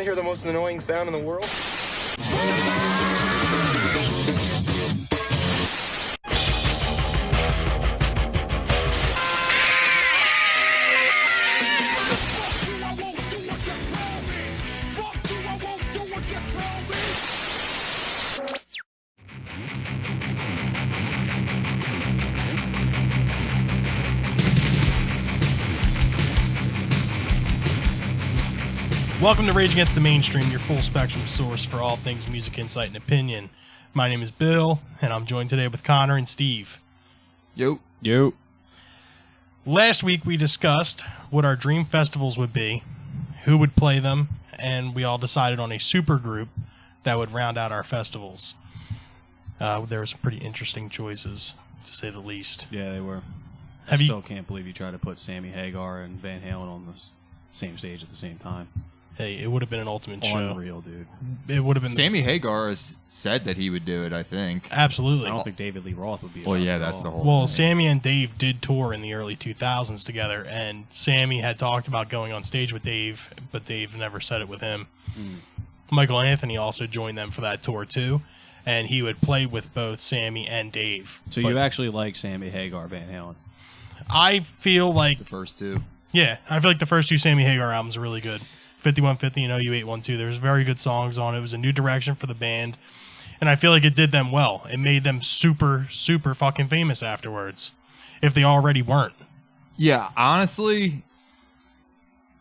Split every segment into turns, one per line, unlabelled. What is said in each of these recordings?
hear the most annoying sound in the world?
Welcome to Rage Against the Mainstream, your full spectrum source for all things music, insight, and opinion. My name is Bill, and I'm joined today with Connor and Steve.
Yo.
Last week we discussed what our dream festivals would be, who would play them, and we all decided on a super group that would round out our festivals. There were some pretty interesting choices, to say the least.
Yeah, they were. I still can't believe you tried to put Sammy Hagar and Van Halen on the same stage at the same time.
Hey, it would have been an ultimate show.
Unreal, dude.
It would have been.
Sammy Hagar has said that he would do it, I think.
Absolutely.
I don't think David Lee Roth would be.
Well, yeah, that's the whole
Well,
thing.
Sammy and Dave did tour in the early 2000s together, and Sammy had talked about going on stage with Dave, but Dave never said it with him. Michael Anthony also joined them for that tour, too, and he would play with both Sammy and Dave.
So you actually like Sammy Hagar, Van Halen?
I feel like...
The first two.
Yeah, I feel like the first two Sammy Hagar albums are really good. 5150 and OU812. There's very good songs on it. It was a new direction for the band, and I feel like it did them well. It made them super, super fucking famous afterwards, if they already weren't.
Yeah, honestly,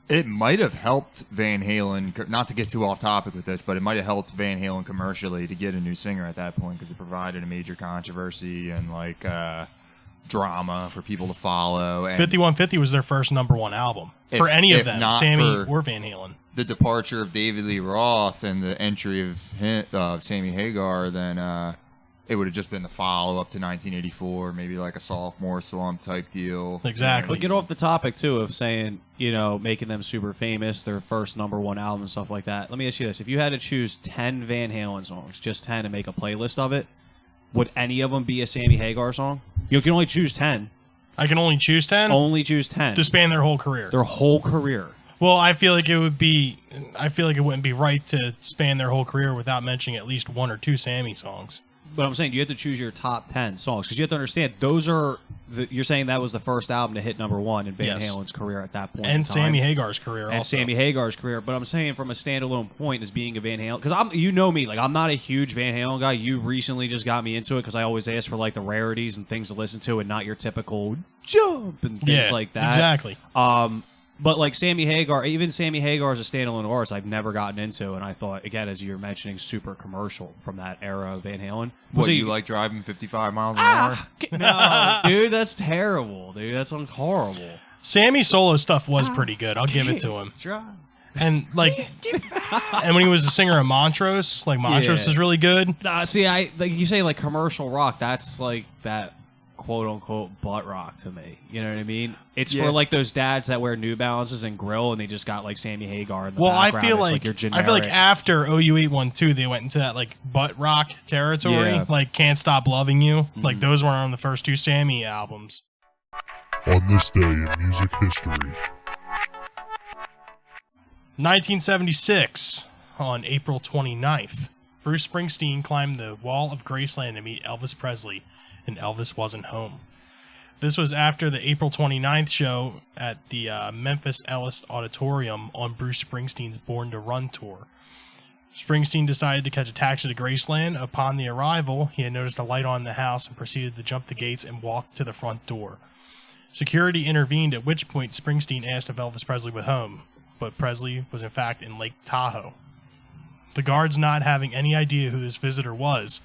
it might have helped Van Halen, not to get too off topic with this, but it might have helped Van Halen commercially to get a new singer at that point because it provided a major controversy and drama for people to follow. And
5150 was their first #1 album for any of them, Sammy or Van Halen.
The departure of David Lee Roth and the entry of Sammy Hagar, then it would have just been the follow-up to 1984, maybe like a sophomore slump type deal.
Exactly.
But get off the topic, too, of saying, making them super famous, their first #1 album and stuff like that. Let me ask you this. If you had to choose 10 Van Halen songs, just 10, and make a playlist of it, would any of them be a Sammy Hagar song? You can only choose 10.
I can only choose 10?
Only choose 10.
To span their whole career.
Their whole career.
Well, I feel like it wouldn't be right to span their whole career without mentioning at least one or two Sammy songs.
But I'm saying you have to choose your top 10 songs because you have to understand those are. You're saying that was the first album to hit #1 in Van Halen's career at that point,
and Sammy Hagar's career,
and Sammy Hagar's career. But I'm saying from a standalone point as being a Van Halen, because I'm not a huge Van Halen guy. You recently just got me into it because I always ask for the rarities and things to listen to, and not your typical jump and things like that.
Exactly.
But Sammy Hagar, even Sammy Hagar as a standalone artist, I've never gotten into, and I thought, again, as you're mentioning, super commercial from that era of Van Halen.
What, you like driving 55 miles an hour?
No, dude, that's terrible, dude. That sounds horrible.
Sammy's solo stuff was pretty good. I'll give it to him. And and when he was the singer of Montrose, Montrose is really good.
See, you say commercial rock, that's that quote unquote butt rock to me. You know what I mean? It's for those dads that wear New Balances and grill, and they just got Sammy Hagar in the background.
I feel like after OU812 they went into that butt rock territory, Can't Stop Loving You. Those weren't on the first two Sammy albums.
On this day in music history.
1976, on April 29th, Bruce Springsteen climbed the Wall of Graceland to meet Elvis Presley, and Elvis wasn't home. This was after the April 29th show at the Memphis Ellis Auditorium on Bruce Springsteen's Born to Run tour. Springsteen decided to catch a taxi to Graceland. Upon the arrival, he had noticed a light on the house and proceeded to jump the gates and walk to the front door. Security intervened, at which point Springsteen asked if Elvis Presley was home, but Presley was in fact in Lake Tahoe. The guards not having any idea who this visitor was,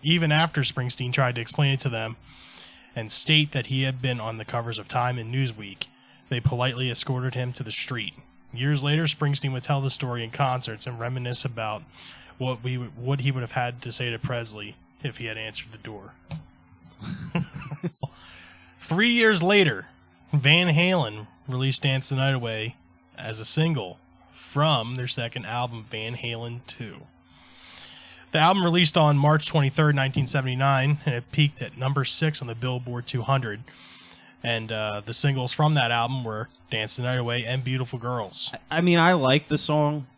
even after Springsteen tried to explain it to them and state that he had been on the covers of Time and Newsweek, they politely escorted him to the street. Years later, Springsteen would tell the story in concerts and reminisce about what he would have had to say to Presley if he had answered the door. 3 years later, Van Halen released Dance the Night Away as a single from their second album, Van Halen 2. The album released on March 23rd, 1979, and it peaked at number 6 on the Billboard 200. And the singles from that album were Dance the Night Away and Beautiful Girls.
I mean, I like the song.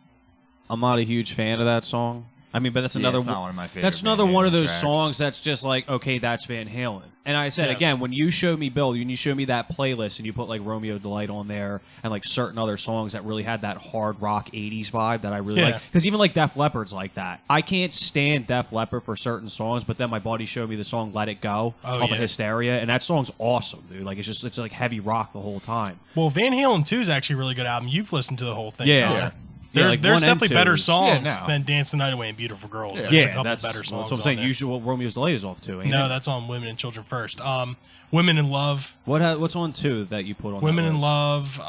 I'm not a huge fan of that song. I mean, but that's another.
It's not one of my favorite.
That's another
Van
one of
Halen
those
tracks.
songs that's just like, okay, that's Van Halen. And I said
Yes.
again, when you showed me Bill, when you showed me that playlist and you put like Romeo Delight on there and like certain other songs that really had that hard rock '80s vibe that I really like. Because even like Def Leppard's like that. I can't stand Def Leppard for certain songs, but then my buddy showed me the song "Let It Go" off of Hysteria, and that song's awesome, dude. Like it's like heavy rock the whole time.
Well, Van Halen 2 is actually a really good album. You've listened to the whole thing.
Yeah.
Connor.
Yeah,
There's
like
there's
1 and
definitely
2
better
is-
songs than Dance the Night Away and Beautiful Girls. There's a couple
that's
better songs.
That's what I'm saying.
on there.
Usually, what Romeo's Delight is off to. Ain't
No,
it?
that's on Women and Children First. Women in Love.
What's on 2 that you put on?
Women
that
in
list?
Love.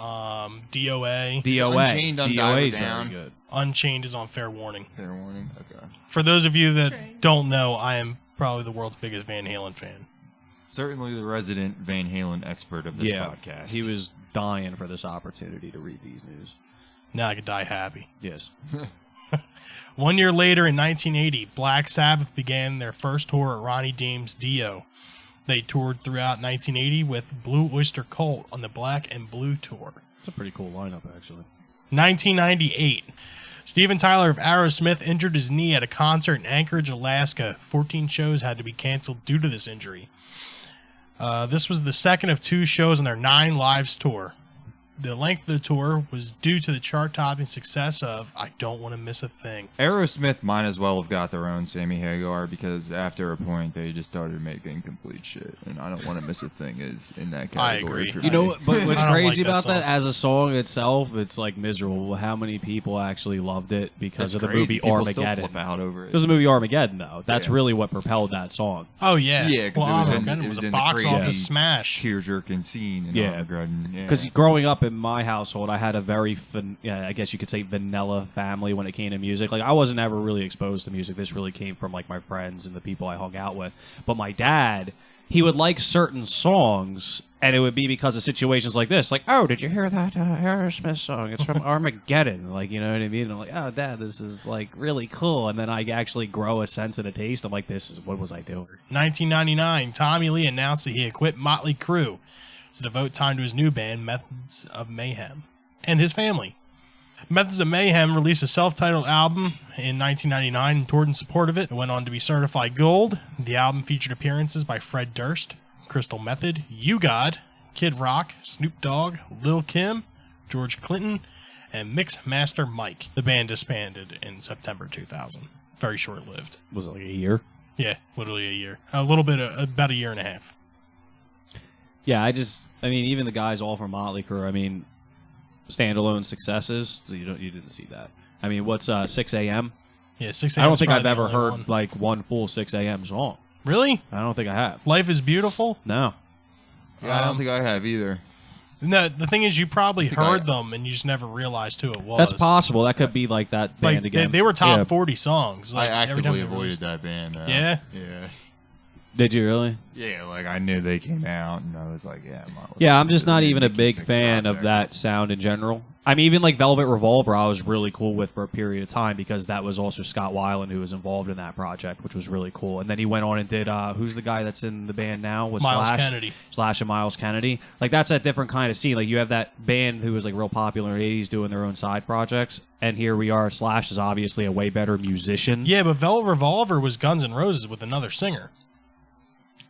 DOA.
DOA.
Unchained,
DOA is
Undialed
very
Down.
good.
Unchained is on Fair Warning.
Fair warning. Okay.
For those of you that don't know, I am probably the world's biggest Van Halen fan.
Certainly the resident Van Halen expert of this podcast.
He was dying for this opportunity to read these news.
Now I could die happy.
Yes.
1 year later, in 1980, Black Sabbath began their first tour at Ronnie James Dio. They toured throughout 1980 with Blue Oyster Cult on the Black and Blue tour.
It's a pretty cool lineup, actually.
1998, Steven Tyler of Aerosmith injured his knee at a concert in Anchorage, Alaska. 14 shows had to be canceled due to this injury. This was the second of 2 shows on their 9 Lives tour. The length of the tour was due to the chart-topping success of I Don't Want to Miss a Thing.
Aerosmith might as well have got their own Sammy Hagar because after a point they just started making complete shit, and I Don't Want to Miss a Thing is in that category.
I agree.
for
You know,
me.
what- but what's
I don't
crazy
like that
about
song.
that as a song itself, it's like miserable. How many people actually loved it because
It's
of the
crazy.
movie
People still
Armageddon?
flip out over it.
Because of the movie Armageddon, though. That's
Yeah.
really what propelled that song.
Oh, yeah.
Yeah, 'cause
well,
it was in-
Armageddon
it
was
was
a
in the
box
crazy
office smash.
tear-jerking scene in
Yeah.
Armageddon. Yeah.
Because growing up in my household, I had a very, I guess you could say, vanilla family when it came to music. Like, I wasn't ever really exposed to music. This really came from, like, my friends and the people I hung out with. But my dad, he would like certain songs, and it would be because of situations like this. Like, oh, did you hear that Aerosmith song? It's from Armageddon. Like, you know what I mean? And I'm like, oh, Dad, this is, like, really cool. And then I actually grow a sense and a taste. I'm like, what was I doing?
1999, Tommy Lee announced that he had quit Motley Crue to devote time to his new band, Methods of Mayhem, and his family. Methods of Mayhem released a self-titled album in 1999 and toured in support of it. It went on to be certified gold. The album featured appearances by Fred Durst, Crystal Method, You God, Kid Rock, Snoop Dogg, Lil' Kim, George Clinton, and Mix Master Mike. The band disbanded in September 2000. Very short-lived.
Was it like a year?
Yeah, literally a year. A little bit, about a year and a half.
Yeah, I mean, even the guys all from Motley Crue, I mean, standalone successes, so you didn't see that. I mean, what's 6 a.m.?
Yeah, 6
I
a.m.
don't
is
think I've
probably
ever
the only
heard
one.
like one full 6 a.m. song.
Really?
I don't think I have.
Life is Beautiful?
No.
Yeah, I don't think I have either.
No, the thing is, you probably
think I-
heard them and you just never realized who it was.
That's possible. That could be like that band
Like
again.
they were top
Yeah.
40 songs. Like,
I
every time
actively
they
avoided
released-
that band. Though.
Yeah?
Yeah.
Did you really?
Yeah, like I knew they came out, and I was like, yeah,
Yeah, I'm just not even a
Mickey
big
Six
fan of
project.
that sound in general. I mean, even like Velvet Revolver, I was really cool with for a period of time because that was also Scott Weiland who was involved in that project, which was really cool. And then he went on and did who's the guy that's in the band now with
Miles
Slash?
Kennedy.
Slash and Miles Kennedy. Like that's that different kind of scene. Like you have that band who was like real popular in the 80s doing their own side projects, and here we are. Slash is obviously a way better musician.
Yeah, but Velvet Revolver was Guns N' Roses with another singer.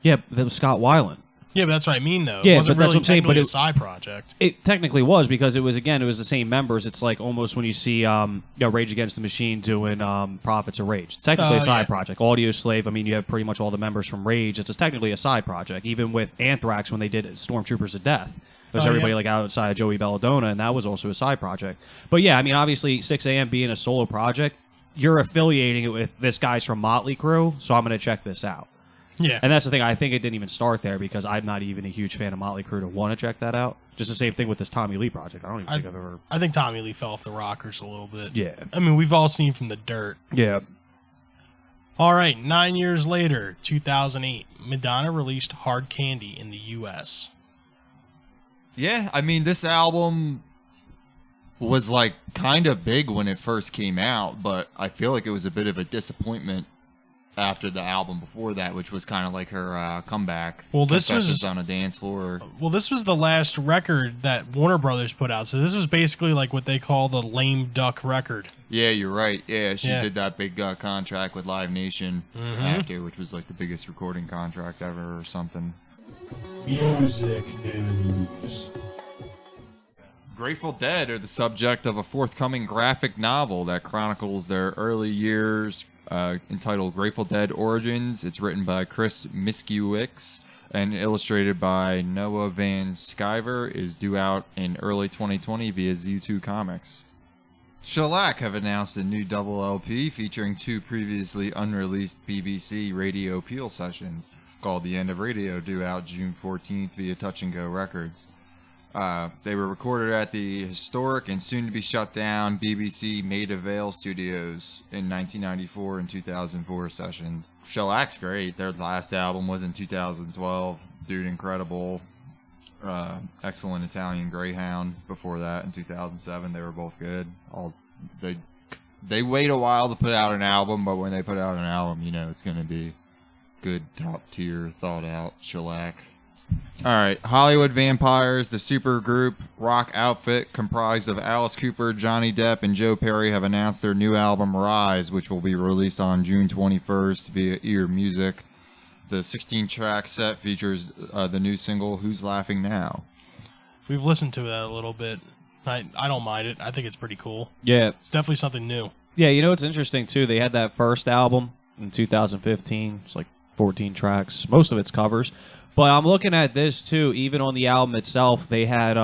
Yeah, that was Scott Weiland.
Yeah, but that's what I mean, though.
Yeah,
it wasn't
but that's
really
what I'm saying, but
technically a
it-
side project.
It technically was because it was the same members. It's like almost when you see Rage Against the Machine doing Prophets of Rage. It's technically a side
yeah.
project. Audio Slave. I mean, you have pretty much all the members from Rage. It's technically a side project. Even with Anthrax when they did Stormtroopers of Death, there's
Oh,
everybody
yeah.
like outside of Joey Belladonna, and that was also a side project. But yeah, I mean, obviously 6 a.m. being a solo project, you're affiliating it with this guy's from Motley Crue, so I'm going to check this out.
Yeah.
And that's the thing. I think it didn't even start there because I'm not even a huge fan of Motley Crue to want to check that out. Just the same thing with this Tommy Lee project. I don't even think I've ever.
I think Tommy Lee fell off the rockers a little bit.
Yeah.
I mean, we've all seen From the Dirt.
Yeah.
All right, 9 years later, 2008, Madonna released Hard Candy in the U.S.
Yeah, I mean, this album was like kind of big when it first came out, but I feel like it was a bit of a disappointment after the album before that, which was kind of like her comeback.
Well, this was
Confessions on a Dance Floor.
Well, this was the last record that Warner Brothers put out, so this was basically like what they call the lame duck record.
Yeah, you're right. Yeah, she
Yeah.
did that big contract with Live Nation
Mhm.
after, which was like the biggest recording contract ever or something.
Music news.
Grateful Dead are the subject of a forthcoming graphic novel that chronicles their early years, entitled Grateful Dead Origins. It's written by Chris Miskiewicz and illustrated by Noah Van Sciver. Is due out in early 2020 via Z2 Comics. Shellac have announced a new double LP featuring 2 previously unreleased BBC Radio Peel sessions called The End of Radio, due out June 14th via Touch and Go Records. They were recorded at the historic and soon-to-be shut down BBC Maida Vale Studios in 1994 and 2004 sessions. Shellac's great. Their last album was in 2012. Dude, incredible. Excellent Italian Greyhound. Before that, in 2007, they were both good. They wait a while to put out an album, but when they put out an album, you know it's going to be good, top-tier, thought-out shellac. Alright, Hollywood Vampires, the super group rock outfit comprised of Alice Cooper, Johnny Depp, and Joe Perry, have announced their new album Rise, which will be released on June 21st via Ear Music. The 16-track set features the new single Who's Laughing Now.
We've listened to that a little bit. I don't mind it. I think it's pretty cool.
Yeah.
It's definitely something new.
Yeah, you know what's interesting, too? They had that first album in 2015. It's like 14 tracks. Most of it's covers. But I'm looking at this, too. Even on the album itself, they had,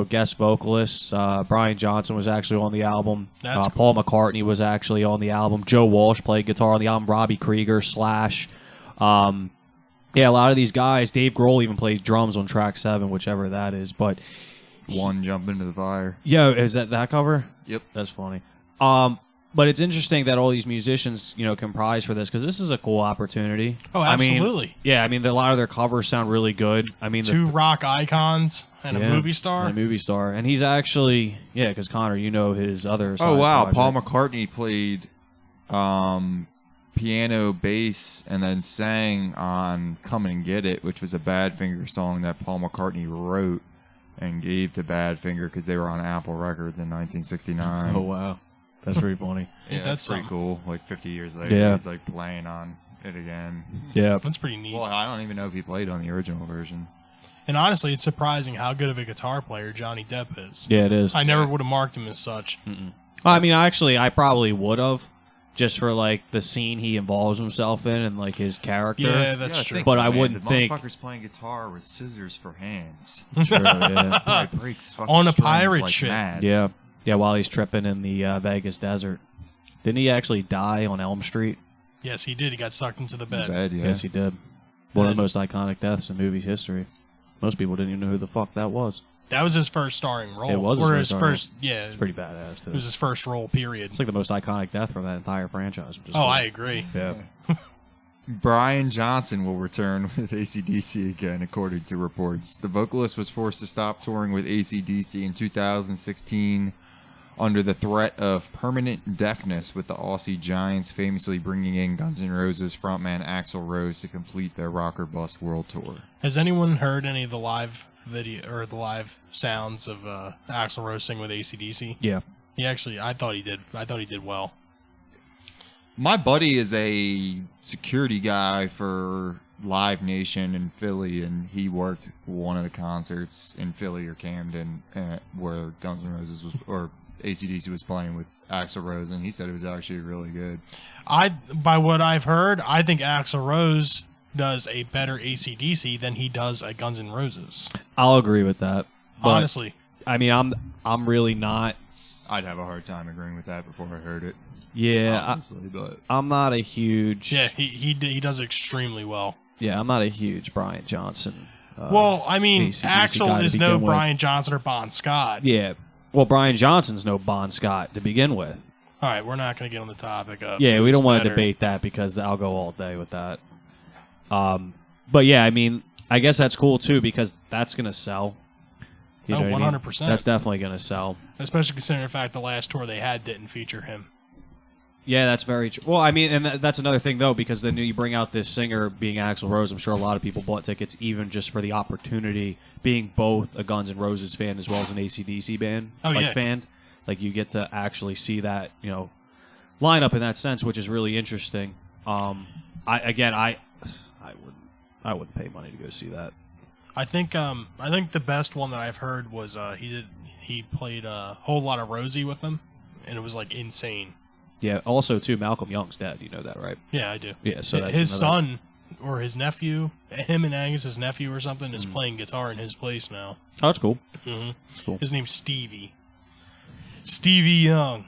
guest vocalists. Brian Johnson was actually on the album.
That's
Paul McCartney was actually on the album. Joe Walsh played guitar on the album. Robbie Krieger, Slash. A lot of these guys. Dave Grohl even played drums on track 7, whichever that is. But
One Jump Into the Fire.
yeah, is that cover?
Yep.
That's funny. But it's interesting that all these musicians, comprise for this, because this is a cool opportunity.
Oh, absolutely.
A lot of their covers sound really good. I mean,
2 rock icons and a movie star.
And a movie star. And he's actually, because Connor, you know his other side
Oh, wow.
project.
Paul McCartney played piano, bass, and then sang on Come and Get It, which was a Badfinger song that Paul McCartney wrote and gave to Badfinger because they were on Apple Records in 1969.
Oh, wow. That's pretty funny.
Yeah, that's pretty
something.
cool. Like 50 years later,
Yeah.
he's like playing on it again.
Yeah.
That's pretty neat.
Well, I don't even know if he played on the original version.
And honestly, it's surprising how good of a guitar player Johnny Depp is.
Yeah, it is.
I never would have marked him as such.
I mean, actually, I probably would have, just for, the scene he involves himself in and, his character.
Yeah, that's true.
But I wouldn't
the
think-
motherfucker's playing guitar with scissors for hands.
True, yeah.
It breaks fucking
On a
strings
pirate
like
ship.
mad.
Yeah. Yeah, while he's tripping in the Vegas desert. Didn't he actually die on Elm Street?
Yes, he did. He got sucked into the bed.
Bad, yeah.
Yes, he did. One of the most iconic deaths in movie history. Most people didn't even know who the fuck that was.
That was his first starring role.
It was his
or
first
his
starring
first, yeah.
It's pretty badass, too.
It was his first role, period.
It's like the most iconic death from that entire franchise. Which is
Oh,
cool.
I agree.
Yeah.
Brian Johnson will return with AC/DC again, according to reports. The vocalist was forced to stop touring with AC/DC in 2016 under the threat of permanent deafness, with the Aussie Giants famously bringing in Guns N' Roses frontman Axl Rose to complete their Rock or Bust World Tour.
Has anyone heard any of the live video or the live sounds of Axl Rose sing with AC/DC?
Yeah.
He actually, I thought he did well.
My buddy is a security guy for Live Nation in Philly, and he worked one of the concerts in Philly or Camden where Guns N' Roses was, or AC/DC was playing with Axl Rose, and he said it was actually really good.
By what I've heard, I think Axl Rose does a better AC/DC than he does at Guns N' Roses.
I'll agree with that. But,
Honestly.
I mean, I'm really not.
I'd have a hard time agreeing with that before I heard it.
Yeah,
Honestly, but
I'm not a huge.
Yeah, he does extremely well.
Yeah, I'm not a huge Brian Johnson.
Well, I mean,
AC/DC guy
Axl
to
is no
begin with.
Brian Johnson or Bon Scott.
Yeah. Well, Brian Johnson's no Bon Scott to begin with.
All right, we're not going to get on the topic of
Yeah, we
who's
don't want to
better.
debate that because I'll go all day with that. But yeah, I mean, I guess that's cool too because that's going to sell. You
Oh,
know what I mean?
100%.
That's definitely going to sell.
Especially considering the fact the last tour they had didn't feature him.
Yeah, that's very true. Well, I mean, and that's another thing, though, because then you bring out this singer being Axl Rose. I'm sure a lot of people bought tickets even just for the opportunity, being both a Guns N' Roses fan as well as an AC/DC band fan. Like, you get to actually see that, lineup in that sense, which is really interesting. I wouldn't pay money to go see that.
I think the best one that I've heard was he played a whole lot of Rosie with them, and it was like insane.
Yeah. Also, too, Malcolm Young's dead. You know that, right?
Yeah, I do.
Yeah. So that's
his son or his nephew, him and Angus's nephew or something, is
Mm-hmm.
playing guitar in his place now.
Oh, that's cool.
Mm-hmm.
Cool.
His name's Stevie. Stevie Young.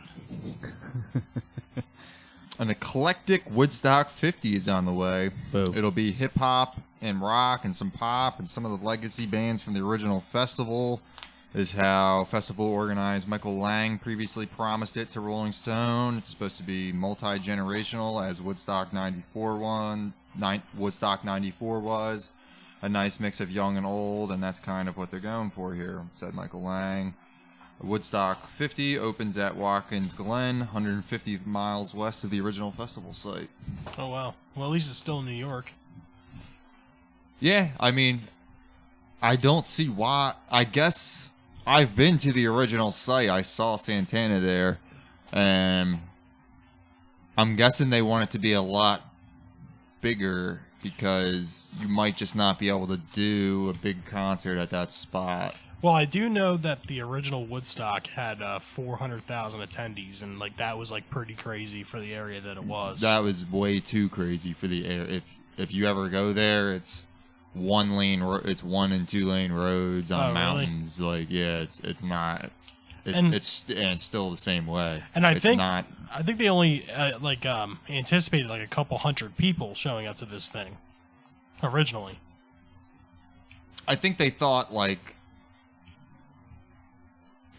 An eclectic Woodstock 50 is on the way.
Boom.
It'll be hip-hop and rock and some pop and some of the legacy bands from the original festival. Is how festival organized Michael Lang previously promised it to Rolling Stone. It's supposed to be multi-generational, as Woodstock 94 was. A nice mix of young and old, and that's kind of what they're going for here, said Michael Lang. Woodstock 50 opens at Watkins Glen, 150 miles west of the original festival site.
Oh, wow. Well, at least it's still in New York.
Yeah, I mean, I don't see why. I guess I've been to the original site. I saw Santana there, and I'm guessing they want it to be a lot bigger because you might just not be able to do a big concert at that spot.
Well, I do know that the original Woodstock had 400,000 attendees, and that was pretty crazy for the area that it was.
That was way too crazy for the air. If you ever go there, it's one and two lane roads on mountains.
Really?
It's not. It's still the same way.
And I
it's
think
not.
I think they only anticipated a couple hundred people showing up to this thing originally.
I think they thought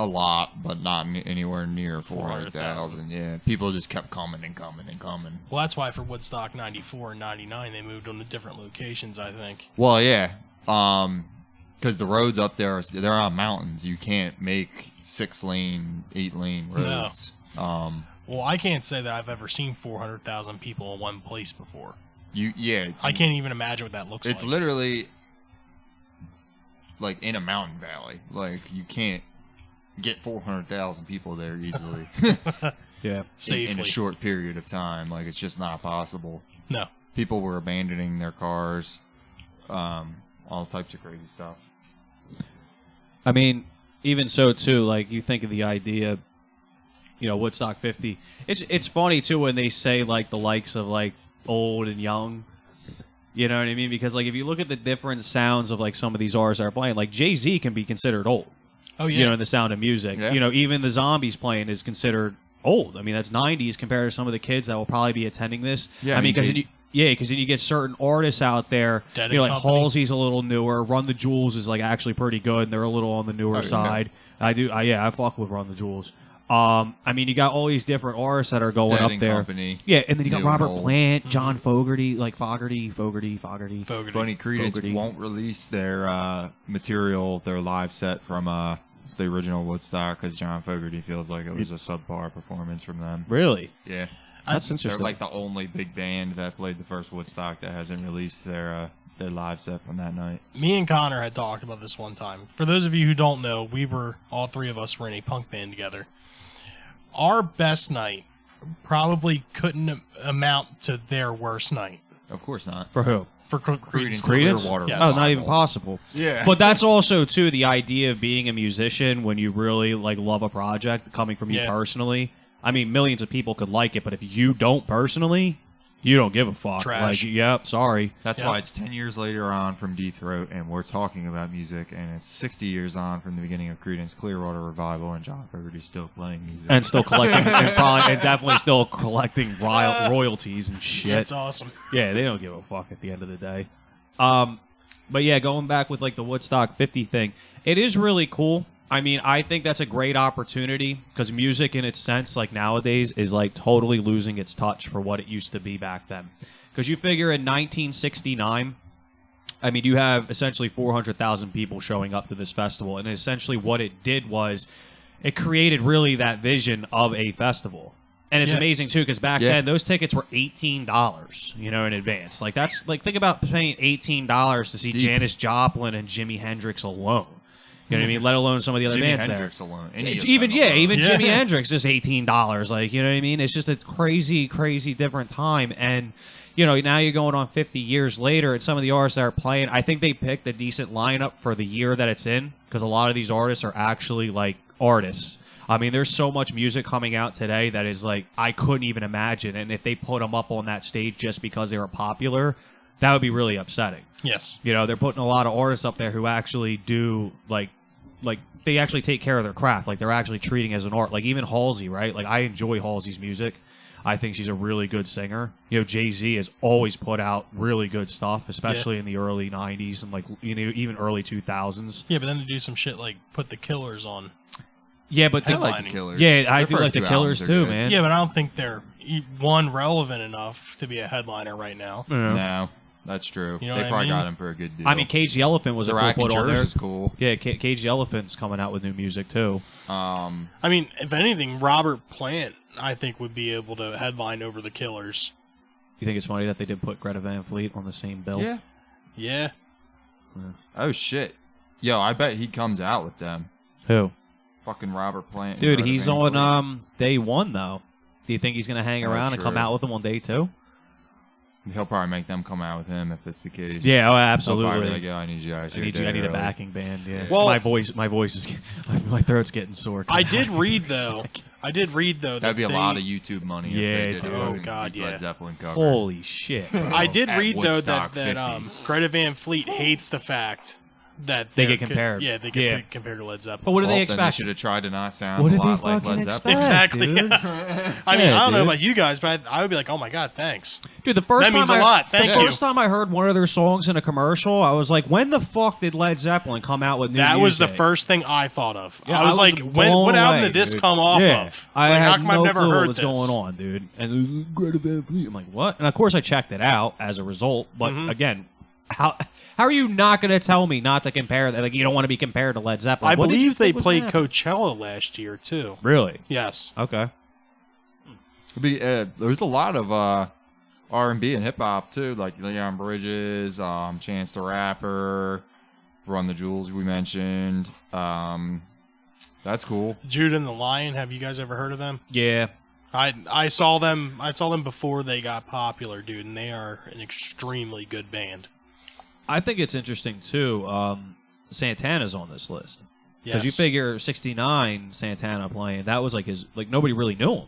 a lot, but not anywhere near 400,000. Yeah, people just kept coming and coming and coming.
Well, that's why for Woodstock 94 and 99, they moved them to different locations, I think.
Well, yeah, because the roads up there, they're on mountains. You can't make 6-lane, 8-lane roads. No.
Well, I can't say that I've ever seen 400,000 people in one place before.
I
can't even imagine what that looks like.
It's literally in a mountain valley. You can't get 400,000 people there easily.
Yeah,
safely
in a short period of time. It's just not possible.
No,
people were abandoning their cars, all types of crazy stuff.
I mean, even so too. You think of the idea, Woodstock 50. It's funny too when they say the likes of old and young. You know what I mean? Because if you look at the different sounds of some of these artists that are playing, Jay-Z can be considered old.
Oh, yeah.
In the sound of music.
Yeah.
Even the Zombies playing is considered old. I mean, that's 90s compared to some of the kids that will probably be attending this.
Yeah,
I mean, because then you get certain artists out there.
Dead & Company.
Halsey's a little newer. Run the Jewels is actually pretty good, and they're a little on the newer side.
Yeah.
I fuck with Run the Jewels. I mean, you got all these different artists that are going
Dead
up there.
Company,
yeah, and then you got Robert
Old.
Plant, John Fogerty, Fogerty.
Funny, Creedence
Fogerty.
won't release their material, their live set from the original Woodstock because John Fogerty feels like it was a subpar performance from them.
Really?
Yeah.
That's interesting.
They're the only big band that played the first Woodstock that hasn't released their live set from that night.
Me and Connor had talked about this one time. For those of you who don't know, all three of us were in a punk band together. Our best night probably couldn't amount to their worst night.
Of course not.
For who?
For Creedence.
Clearwater.
Yes.
Oh, not even possible.
Yeah.
But that's also, too, the idea of being a musician when you really, love a project coming from you personally. I mean, millions of people could like it, but if you don't personally, you don't give a fuck.
Trash.
Yep, sorry.
That's why it's 10 years later on from Deep Throat, and we're talking about music, and it's 60 years on from the beginning of Creedence Clearwater Revival, and John Fogerty's still playing music.
And still collecting, and definitely still collecting royalties and shit.
That's awesome.
Yeah, they don't give a fuck at the end of the day. But yeah, going back with the Woodstock 50 thing, it is really cool. I mean, I think that's a great opportunity because music in its sense, nowadays, is totally losing its touch for what it used to be back then. Because you figure in 1969, I mean, you have essentially 400,000 people showing up to this festival, and essentially what it did was it created really that vision of a festival. And it's
Yeah.
amazing too, because back
Yeah.
then those tickets were $18, in advance. Like that's like think about paying $18 to see
Steep.
Janis Joplin and Jimi Hendrix alone. You know what I mean? Let alone some of the other
Jimi
bands
Hendrix
there.
alone.
Even
Yeah.
Jimi Hendrix is $18. Like you know what I mean? It's just a crazy, crazy different time. And now you're going on 50 years later, and some of the artists that are playing, I think they picked a decent lineup for the year that it's in, because a lot of these artists are actually like artists. I mean, there's so much music coming out today that is like I couldn't even imagine. And if they put them up on that stage just because they were popular, that would be really upsetting.
Yes.
They're putting a lot of artists up there who actually do like they actually take care of their craft. Like they're actually treating it as an art. Like even Halsey, right? Like I enjoy Halsey's music. I think she's a really good singer. Jay-Z has always put out really good stuff, especially in the early 90s and like even early 2000s.
Yeah, but then they do some shit like put the Killers on.
Yeah, but
I like the
headlining.
Killers.
yeah, I
Their
do
first
like the
two
Killers
albums are
too,
good.
man.
Yeah, but I don't think they're relevant enough to be a headliner right now.
Yeah.
No, that's true.
You know
They
what I
probably
mean?
got him for a good deal.
I mean, Cage the Elephant was
the
a
Rack
cool
and
put on there.
Church is cool.
Yeah, Cage the Elephant's coming out with new music too.
I mean, if anything, Robert Plant, I think, would be able to headline over the Killers.
You think it's funny that they did put Greta Van Fleet on the same bill?
Yeah.
Yeah.
Oh shit. Yo, I bet he comes out with them.
Who?
Fucking Robert Plant. and
Dude,
Greta
he's
Van
on
Fleet.
day one though. Do you think he's gonna hang
Oh,
around and come
true.
out with them on day two?
He'll probably make them come out with him if it's the case.
Yeah, oh,
He'll
absolutely.
probably be like, yo, I need you guys
I
here
need a
early.
backing band. Yeah.
Well-
my voice is, my throat's getting sore.
I did read, though.
That'd be a lot of YouTube money.
Yeah,
if they did
dude.
a
Oh,
fucking
God, yeah.
Led Zeppelin cover.
Holy shit!
I did
At
read, though,
Woodstock
that
50.
Greta Van Fleet hates the fact that
They
they're
get compared.
Yeah, they get
Yeah.
compared to Led Zeppelin.
But what do
Well,
they
then
expect?
should have tried to not sound
What
a
did they
lot like
fucking
Led Zeppelin.
expect?
Exactly.
dude?
I mean,
Yeah,
I don't know
dude.
about you guys, but I would be like, oh my God, thanks.
Dude, the first
That
time
means a lot. Thank
the
you.
first time I heard one of their songs in a commercial, I was like, when the fuck did Led Zeppelin come out with new
That was the
music?
first thing I thought of.
Yeah,
I was like,
blown
what album
away,
did this
dude.
come off
Yeah.
of?
I
Like, how
had
come
no
I've never
clue
heard
what was
this?
going on, dude. And it was Greta Van Fleet. I'm like, what? And of course I checked it out as a result. But
Mhm.
again, how are you not going to tell me not to compare that? Like, you don't want to be compared to Led Zeppelin.
I
What did you
believe they
think was
played
gonna happen?
Coachella last year, too.
Really?
Yes.
Okay.
There's a lot of R&B and hip hop too, like Leon Bridges, Chance the Rapper, Run the Jewels we mentioned. That's cool.
Jude and the Lion, have you guys ever heard of them?
Yeah.
I saw them before they got popular, dude, and they are an extremely good band.
I think it's interesting, too. Santana's on this list. Because
Yes.
you figure 69 Santana playing, that was like his, like nobody really knew him.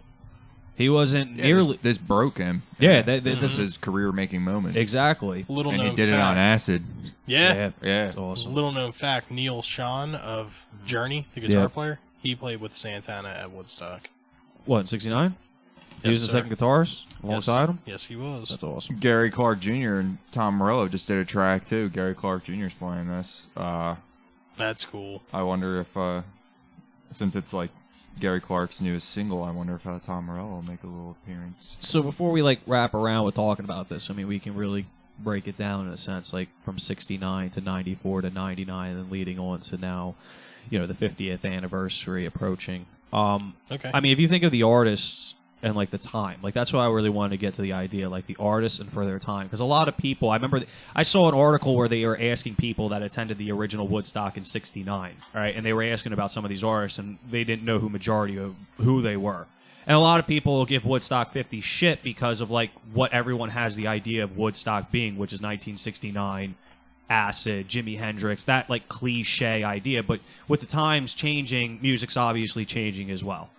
He wasn't
Yeah,
nearly.
this broke him.
Yeah,
That's his career making moment.
Exactly.
Little
And
known
he did
fact.
it on acid.
Yeah.
Yeah.
It's awesome.
Little known fact, Neil Sean of Journey, the guitar
Yeah.
player, he played with Santana at Woodstock.
What, 69? He
Yes,
was the
sir.
second guitarist alongside him?
Yes, he was.
That's awesome.
Gary Clark Jr. and Tom Morello just did a track too. Gary Clark Jr. is playing this.
That's cool.
I wonder if, since it's like Gary Clark's newest single, I wonder if Tom Morello will make a little appearance.
So before we like wrap around with talking about this, I mean, we can really break it down in a sense, like from 69 to 94 to 99 and leading on to now, the 50th anniversary approaching.
Okay.
I mean, if you think of the artists and like the time, like that's why I really wanted to get to the idea, like the artists and for their time, because a lot of people, I remember I saw an article where they were asking people that attended the original Woodstock in '69, right, and they were asking about some of these artists, and they didn't know majority of who they were. And a lot of people give Woodstock 50 shit because of like what everyone has the idea of Woodstock being, which is 1969. Acid, Jimi Hendrix, that like cliche idea. But with the times changing, music's obviously changing as well.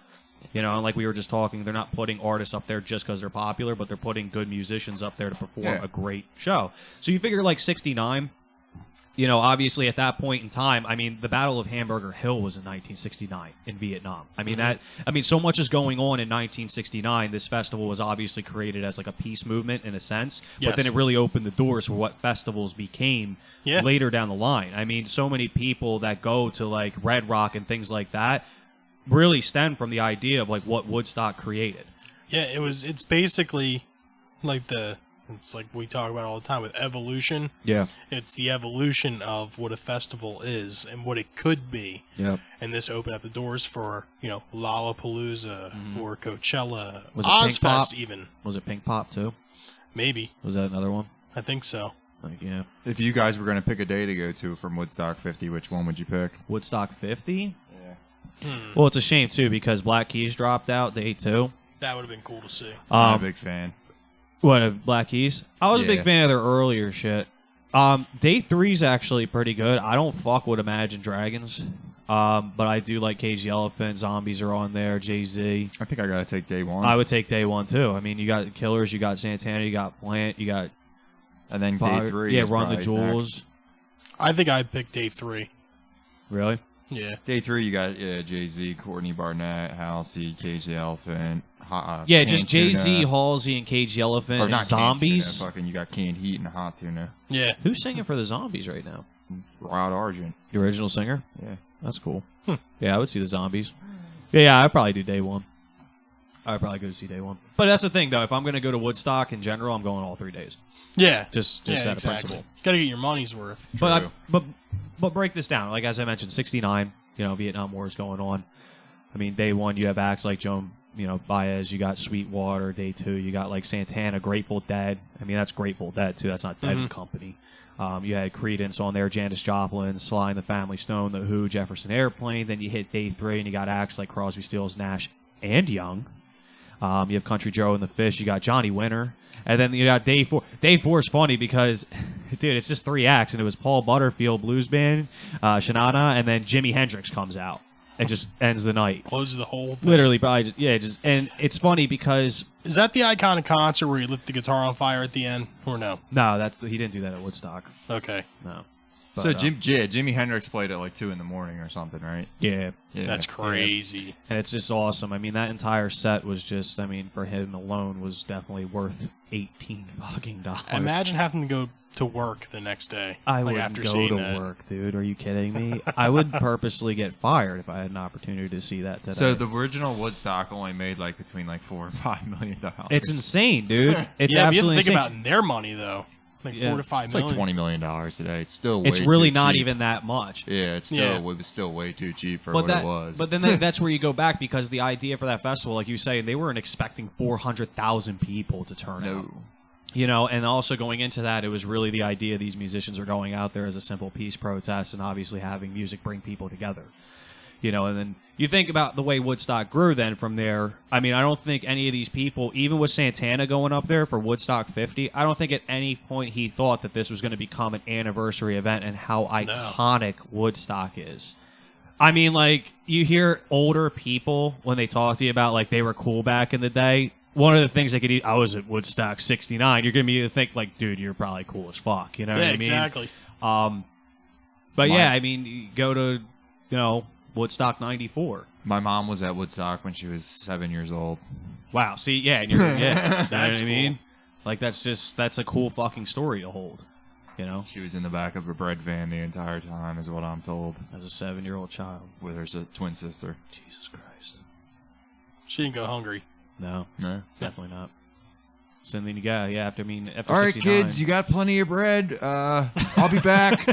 And like we were just talking, they're not putting artists up there just because they're popular, but they're putting good musicians up there to perform a great show. So you figure like 69, obviously at that point in time, I mean, the Battle of Hamburger Hill was in 1969 in Vietnam. I mean, so much is going on in 1969. This festival was obviously created as like a peace movement in a sense,
Yes.
but then it really opened the doors for what festivals became later down the line. I mean, so many people that go to like Red Rock and things like that really stem from the idea of like what Woodstock created.
Yeah, it's basically like the It's like we talk about all the time with evolution.
Yeah.
It's the evolution of what a festival is and what it could be.
Yep.
And this opened up the doors for, Lollapalooza or Coachella,
Was it Pink Pop?
Ozfest even.
Was it Pink Pop too?
Maybe.
Was that another one?
I think so.
Like, yeah.
If you guys were going to pick a day to go to from Woodstock 50, which one would you pick?
Woodstock 50?
Yeah.
Well, it's a shame too because Black Keys dropped out day 2.
That would have been cool to see.
I'm a big fan.
What, of Black Keys? I was a big
Yeah.
fan of their earlier shit. Day 3's actually pretty good. I don't fuck with Imagine Dragons. But I do like Cage the Elephant. Zombies are on there. Jay-Z.
I think I got to take day 1.
I would take day 1 too. I mean, you got Killers, you got Santana, you got Plant, you got
And then day 3
yeah,
is
Run the
probably
Jewels.
next.
I think I'd pick day 3.
Really?
Yeah.
Day 3, you got Jay-Z, Courtney Barnett, Halsey, Cage the Elephant.
Yeah, just
Canned
Jay-Z,
Tuna.
Halsey, and Cage the Elephant,
Or
and
not Canned
Zombies.
Tuna, fucking, you got Canned Heat and Hot Tuna.
Yeah.
Who's singing for the Zombies right now?
Rod Argent.
The original singer?
Yeah.
That's cool. Yeah, I would see the Zombies. Yeah, I'd probably do day 1. I'd probably go to see day 1. But that's the thing, though. If I'm going to go to Woodstock in general, I'm going all 3 days.
Yeah.
Just
yeah,
out of
exactly.
principle.
Got to get your money's worth.
But break this down. Like as I mentioned, 69. Vietnam War is going on. I mean, day 1 you have acts like Joan, Baez. You got Sweetwater. Day 2 you got like Santana, Grateful Dead. I mean, that's Grateful Dead too. That's not Dead and Company. You had Creedence on there, Janis Joplin, Sly and the Family Stone, The Who, Jefferson Airplane. Then you hit day 3 and you got acts like Crosby, Stills, Nash, and Young. You have Country Joe and the Fish. You got Johnny Winter. And then you got day 4. Day 4 is funny because, dude, it's just 3 acts. And it was Paul Butterfield Blues Band, Shanana, and then Jimi Hendrix comes out. It just ends the night.
Closes the whole thing.
Literally, probably, and it's funny because...
Is that the iconic concert where he lit the guitar on fire at the end? Or no?
No, he didn't do that at Woodstock.
Okay.
No.
So
But,
Jimi Hendrix played at like 2 in the morning or something, right?
Yeah.
That's crazy.
And it's just awesome. I mean, that entire set was just, for him alone was definitely worth $18 fucking dollars.
Imagine having to go to work the next day.
I
like,
wouldn't
after
go
seeing
to
that.
work, dude. Are you kidding me? I would purposely get fired if I had an opportunity to see that today.
So the original Woodstock only made like between like $4 or $5 million.
It's insane, dude. It's
yeah, but you have
absolutely
to think
insane.
about their money, though. Like
Yeah.
4 to 5
It's
million.
like $20 million today. It's still
It's
way
really
too
not
cheap.
even that much.
Yeah, it was still way too cheap for
But
what it was.
But then that's where you go back because the idea for that festival, like you say, they weren't expecting 400,000 people to turn out. And also going into that, it was really the idea these musicians are going out there as a simple peace protest and obviously having music bring people together. And then you think about the way Woodstock grew then from there. I mean, I don't think any of these people, even with Santana going up there for Woodstock 50, I don't think at any point he thought that this was going to become an anniversary event and how iconic Woodstock is. I mean, like, you hear older people when they talk to you about, like, they were cool back in the day. One of the things they could eat, I was at Woodstock 69. You're going to think, like, dude, you're probably cool as fuck. You know what I mean?
Exactly.
But yeah, I mean, you go to, Woodstock 94.
My mom was at Woodstock when she was 7 years old.
Wow. See, yeah, and you're, you know what I
cool.
mean? Like, that's a cool fucking story to hold.
She was in the back of a bread van the entire time, is what I'm told,
As a 7-year-old child.
with her twin sister.
Jesus Christ.
She didn't go hungry.
No.
Definitely not. Something you got, yeah. After
All right,
69.
kids, you got plenty of bread. I'll be back.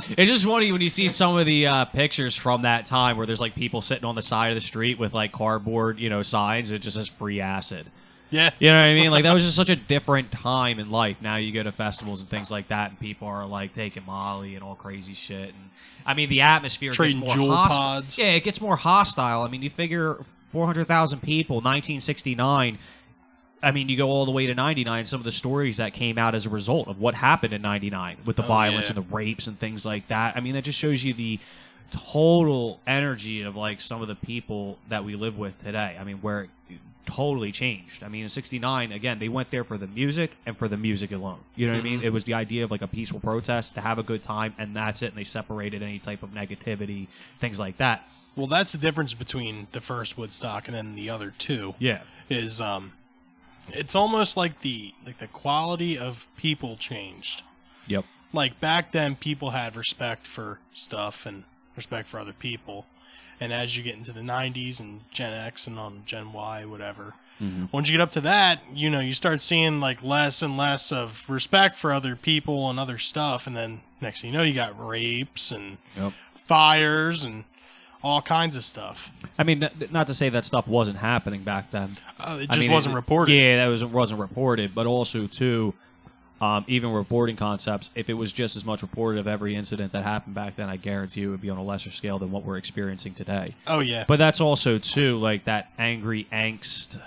It's just funny when you see some of the pictures from that time where there's like people sitting on the side of the street with like cardboard, signs. It just says free acid.
Yeah.
You know what I mean? Like that was just such a different time in life. Now you go to festivals and things like that, and people are like taking Molly and all crazy shit. And I mean, the atmosphere
Trading
gets more
jewel
hostile.
pods.
Yeah, it gets more hostile. I mean, you figure 400,000 people, 1969. I mean, you go all the way to 99, some of the stories that came out as a result of what happened in 99 with the violence and the rapes and things like that. I mean, that just shows you the total energy of, like, some of the people that we live with today. I mean, where it totally changed. I mean, in 69, again, they went there for the music and for the music alone. You know what I mean? It was the idea of, like, a peaceful protest to have a good time, and that's it, and they separated any type of negativity, things like that.
Well, that's the difference between the first Woodstock and then the other two.
Yeah.
Is, it's almost like the quality of people changed.
Yep.
Like back then, people had respect for stuff and respect for other people, and as you get into the '90s and Gen X and on Gen Y, whatever, Once you get up to that, you start seeing like less and less of respect for other people and other stuff, and then next thing you know, you got rapes and fires and all kinds of stuff.
I mean, not to say that stuff wasn't happening back then.
It just wasn't reported.
Yeah, that wasn't reported, but also too, even reporting concepts. If it was just as much reported of every incident that happened back then, I guarantee you it would be on a lesser scale than what we're experiencing today.
Oh yeah,
but that's also too like that angry angst.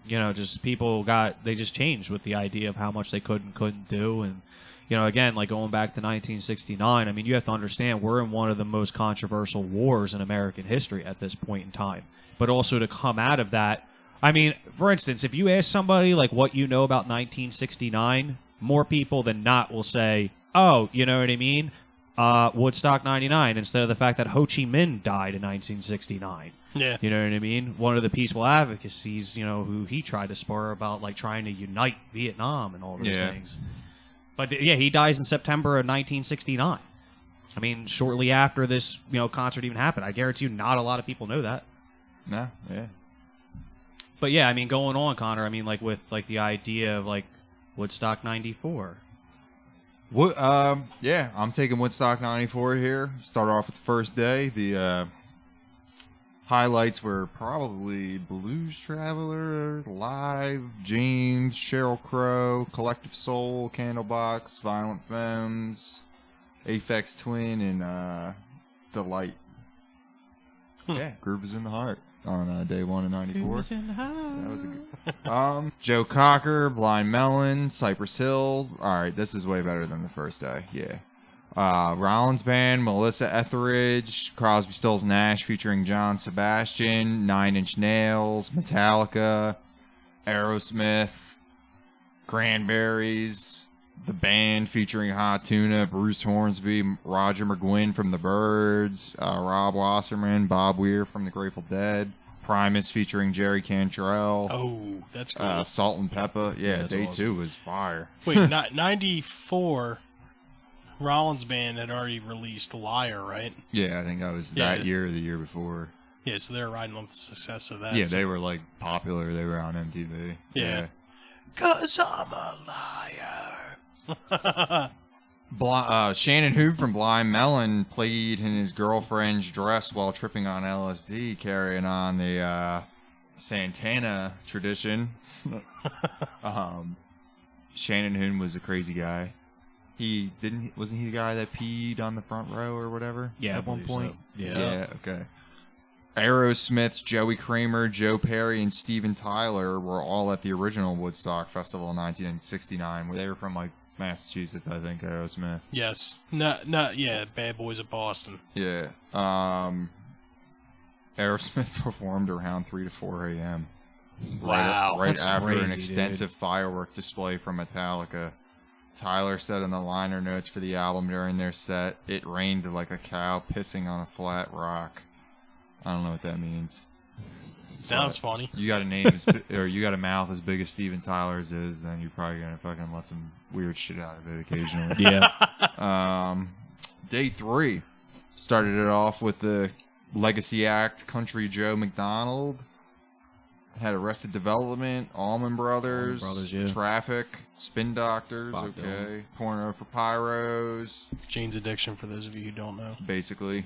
Just people they just changed with the idea of how much they could and couldn't do, and again, like going back to 1969. I mean, you have to understand we're in one of the most controversial wars in American history at this point in time. But also to come out of that, I mean, for instance, if you ask somebody like what you know about 1969, more people than not will say, "Oh, you know what I mean? Woodstock '99," instead of the fact that Ho Chi Minh died in 1969.
Yeah,
you know what I mean. One of the peaceful advocacies, who he tried to spur about like trying to unite Vietnam and all those things. But yeah, he dies in September of 1969. I mean, shortly after this, concert even happened. I guarantee you, not a lot of people know that.
No, yeah.
But yeah, I mean, going on, Connor. I mean, like with like the idea of like Woodstock '94.
Yeah, I'm taking Woodstock '94 here. Start off with the first day. The highlights were probably Blues Traveler, Live, James, Sheryl Crow, Collective Soul, Candlebox, Violent Femmes, Aphex Twin, and Delight. Yeah, Groove is in the Heart on day one of '94. That was a good. Joe Cocker, Blind Melon, Cypress Hill. All right, this is way better than the first day. Yeah. Rollins Band, Melissa Etheridge, Crosby, Stills, Nash featuring John Sebastian, Nine Inch Nails, Metallica, Aerosmith, Cranberries, The Band featuring Hot Tuna, Bruce Hornsby, Roger McGuinn from The Byrds, Rob Wasserman, Bob Weir from The Grateful Dead, Primus featuring Jerry Cantrell.
Oh, that's cool.
Salt and Pepper. Yeah, day
awesome.
2 was fire.
Wait, not 94. Rollins Band had already released Liar, right?
Yeah, I think that was that year or the year before.
Yeah, so they're riding on the success of that.
Yeah, they were like popular. They were on MTV.
Yeah. 'Cause I'm a liar.
Shannon Hoop from Blind Melon played in his girlfriend's dress while tripping on LSD, carrying on the Santana tradition. Shannon Hoon was a crazy guy. Wasn't he the guy that peed on the front row or whatever?
Yeah,
at one point.
So.
Yeah. Okay. Aerosmith's Joey Kramer, Joe Perry, and Steven Tyler were all at the original Woodstock Festival in 1969. They were from like Massachusetts, I think. Aerosmith.
Yes. Yeah, Bad Boys of Boston.
Yeah. Aerosmith performed around 3 to 4 a.m.
Wow.
Right
That's
after
crazy,
an extensive
dude.
firework display from Metallica. Tyler said in the liner notes for the album during their set, "It rained like a cow pissing on a flat rock." I don't know what that means.
Sounds funny.
You got a name or you got a mouth as big as Steven Tyler's is, then you're probably gonna fucking let some weird shit out of it occasionally.
Yeah.
Day 3 started it off with the legacy act Country Joe McDonald. Had Arrested Development, Allman Brothers,
yeah.
Traffic, Spin Doctors,
Bob Dylan.
Porno for Pyros,
Jane's Addiction, for those of you who don't know.
basically,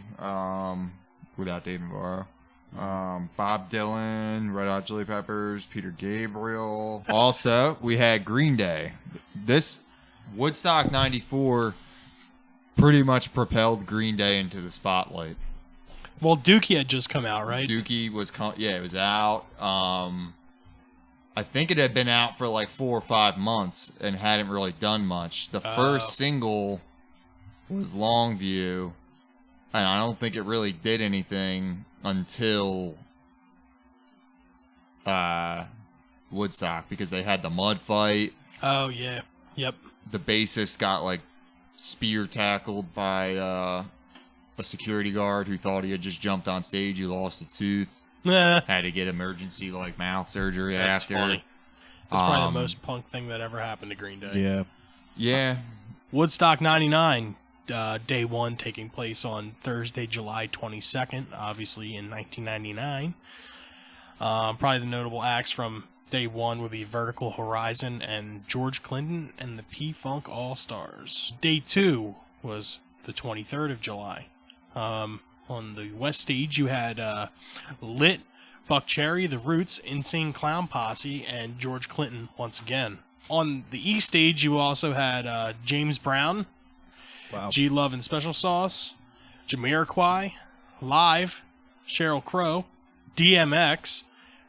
without Dave Navarro. Bob Dylan, Red Hot Chili Peppers, Peter Gabriel. Also, we had Green Day. This Woodstock '94 pretty much propelled Green Day into the spotlight.
Well, Dookie had just come out, right?
Dookie was, it was out. I think it had been out for like 4 or 5 months and hadn't really done much. The first single was Longview, and I don't think it really did anything until Woodstock, because they had the mud fight.
Oh, yeah. Yep.
The bassist got like spear tackled by a security guard who thought he had just jumped on stage. He lost a tooth.
Nah.
Had to get emergency like mouth surgery
That's
after.
funny. That's probably the most punk thing that ever happened to Green Day.
Yeah.
Yeah.
Woodstock 99, day 1 taking place on Thursday, July 22nd, obviously in 1999. Probably the notable acts from day one would be Vertical Horizon and George Clinton and the P-Funk All-Stars. Day 2 was the 23rd of July. On the West Stage, you had Lit, Buck Cherry, The Roots, Insane Clown Posse, and George Clinton once again. On the East Stage, you also had James Brown,
Wow.
G-Love and Special Sauce, Jamiroquai, Live, Sheryl Crow, DMX,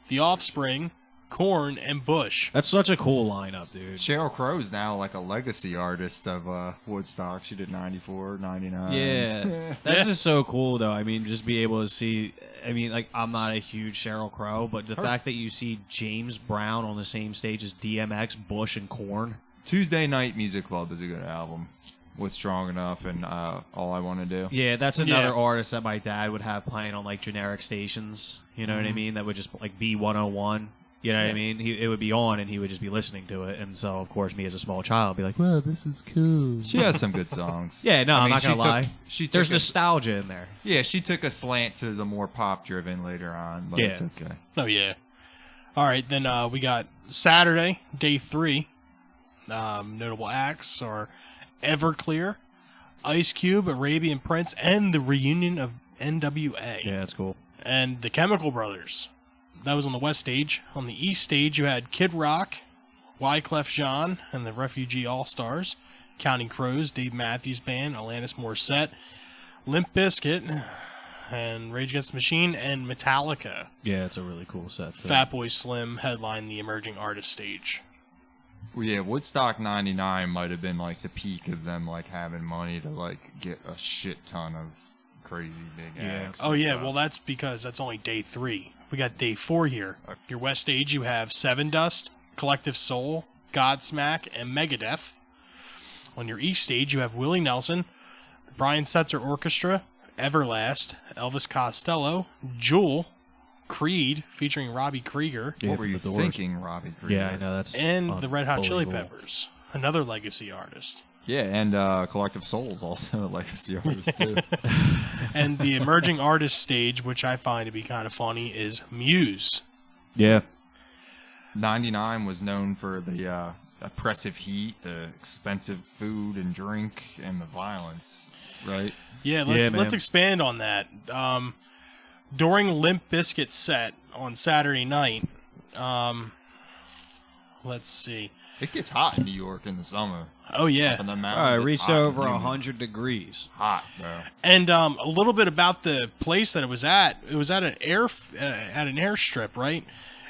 The Offspring, Korn, and Bush.
That's such a cool lineup, dude.
Sheryl Crow is now like a legacy artist of Woodstock. She did 94, 99.
Yeah. That's just so cool, though. I mean, just be able to see. I mean, like, I'm not a huge Sheryl Crow, but the fact that you see James Brown on the same stage as DMX, Bush, and Korn.
Tuesday Night Music Club is a good album with Strong Enough and All I Want to Do.
Yeah, that's another artist that my dad would have playing on, like, generic stations. You know what I mean? That would just, like, be 101. You know what I mean? It would be on, and he would just be listening to it. And so, of course, me as a small child would be like, well, this is cool.
She has some good songs.
Yeah, no,
I
I'm
mean,
not going to lie. There's
took
nostalgia in there.
Yeah, she took a slant to the more pop-driven later on, but it's okay.
Oh, yeah. All right, then we got Saturday, day 3. Notable acts are Everclear, Ice Cube, Arabian Prince, and the reunion of NWA.
Yeah, that's cool.
And the Chemical Brothers. That was on the West Stage. On the East Stage, you had Kid Rock, Wyclef Jean, and the Refugee All-Stars, Counting Crows, Dave Matthews Band, Alanis Morissette, Limp Bizkit, and Rage Against the Machine, and Metallica.
Yeah, it's a really cool set. Too.
Fatboy Slim headlined the Emerging Artist Stage.
Well, yeah, Woodstock 99 might have been like the peak of them like having money to like get a shit ton of crazy big acts.
Oh,
and
yeah,
stuff.
well, that's because that's only day 3. We got day 4 here. Your West Stage, you have Seven Dust, Collective Soul, Godsmack, and Megadeth. On your East Stage, you have Willie Nelson, the Brian Setzer Orchestra, Everlast, Elvis Costello, Jewel, Creed, featuring Robbie Krieger,
Yeah,
What were you
the Doors.
thinking, Robbie Krieger?
Yeah, I know. That's
and the Red Hot Chili
unbelievable.
Peppers, another legacy artist.
Yeah, and Collective Soul's also a legacy artist too.
And the Emerging Artist Stage, which I find to be kind of funny, is Muse.
Yeah.
99 was known for the oppressive heat, the expensive food and drink, and the violence, right?
Yeah,
man.
let's expand on that. During Limp Bizkit's set on Saturday night, let's see.
It gets hot in New York in the summer.
Oh yeah,
Up in the
All
mountains,
right,
it's
reached
hot and
over
humid.
100 degrees.
Hot, bro.
and a little bit about the place that it was at. It was at an airstrip, right?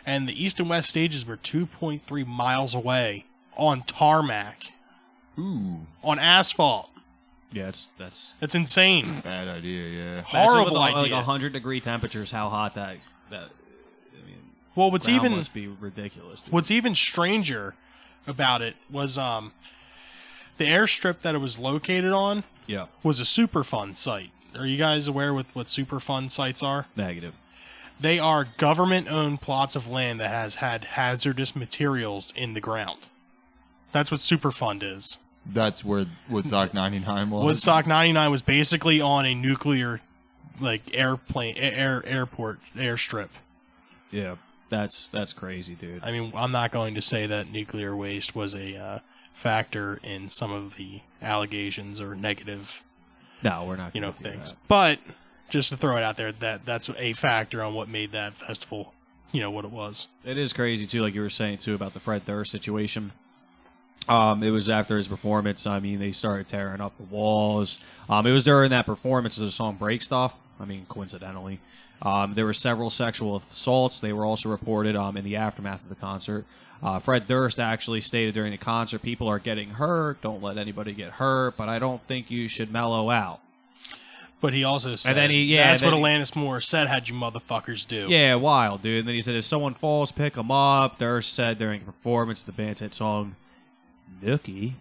And the East and West stages were 2.3 miles away on tarmac,
Ooh,
on asphalt.
Yeah, that's
That's insane.
bad idea. Yeah.
Imagine
Horrible
with like
idea.
100-degree temperatures. How hot that I mean,
Well, what's
ground
even
must be ridiculous. Dude.
What's even stranger about it was the airstrip that it was located on
Yeah,
was a Superfund site. Are you guys aware with what Superfund sites are?
negative.
They are government-owned plots of land that has had hazardous materials in the ground. That's what Superfund is.
That's where Woodstock 99 was.
Woodstock 99 was basically on a nuclear, like, airport airstrip.
Yeah, that's crazy, dude.
I mean, I'm not going to say that nuclear waste was a factor in some of the allegations or negative,
No, we're not. Gonna do
things.
that.
But just to throw it out there, that's a factor on what made that festival, what it was.
It is crazy too, like you were saying too about the Fred Durst situation. It was after his performance. I mean, they started tearing up the walls. It was during that performance of the song "Break Stuff." I mean, coincidentally, there were several sexual assaults. They were also reported in the aftermath of the concert. Fred Durst actually stated during the concert, "People are getting hurt. Don't let anybody get hurt. But I don't think you should mellow out."
But he also said,
then
that's what Alanis Morissette had you motherfuckers do.
Yeah, wild, dude. And then he said, if someone falls, pick them up. Durst said during the performance of the band's hit song, Nookie,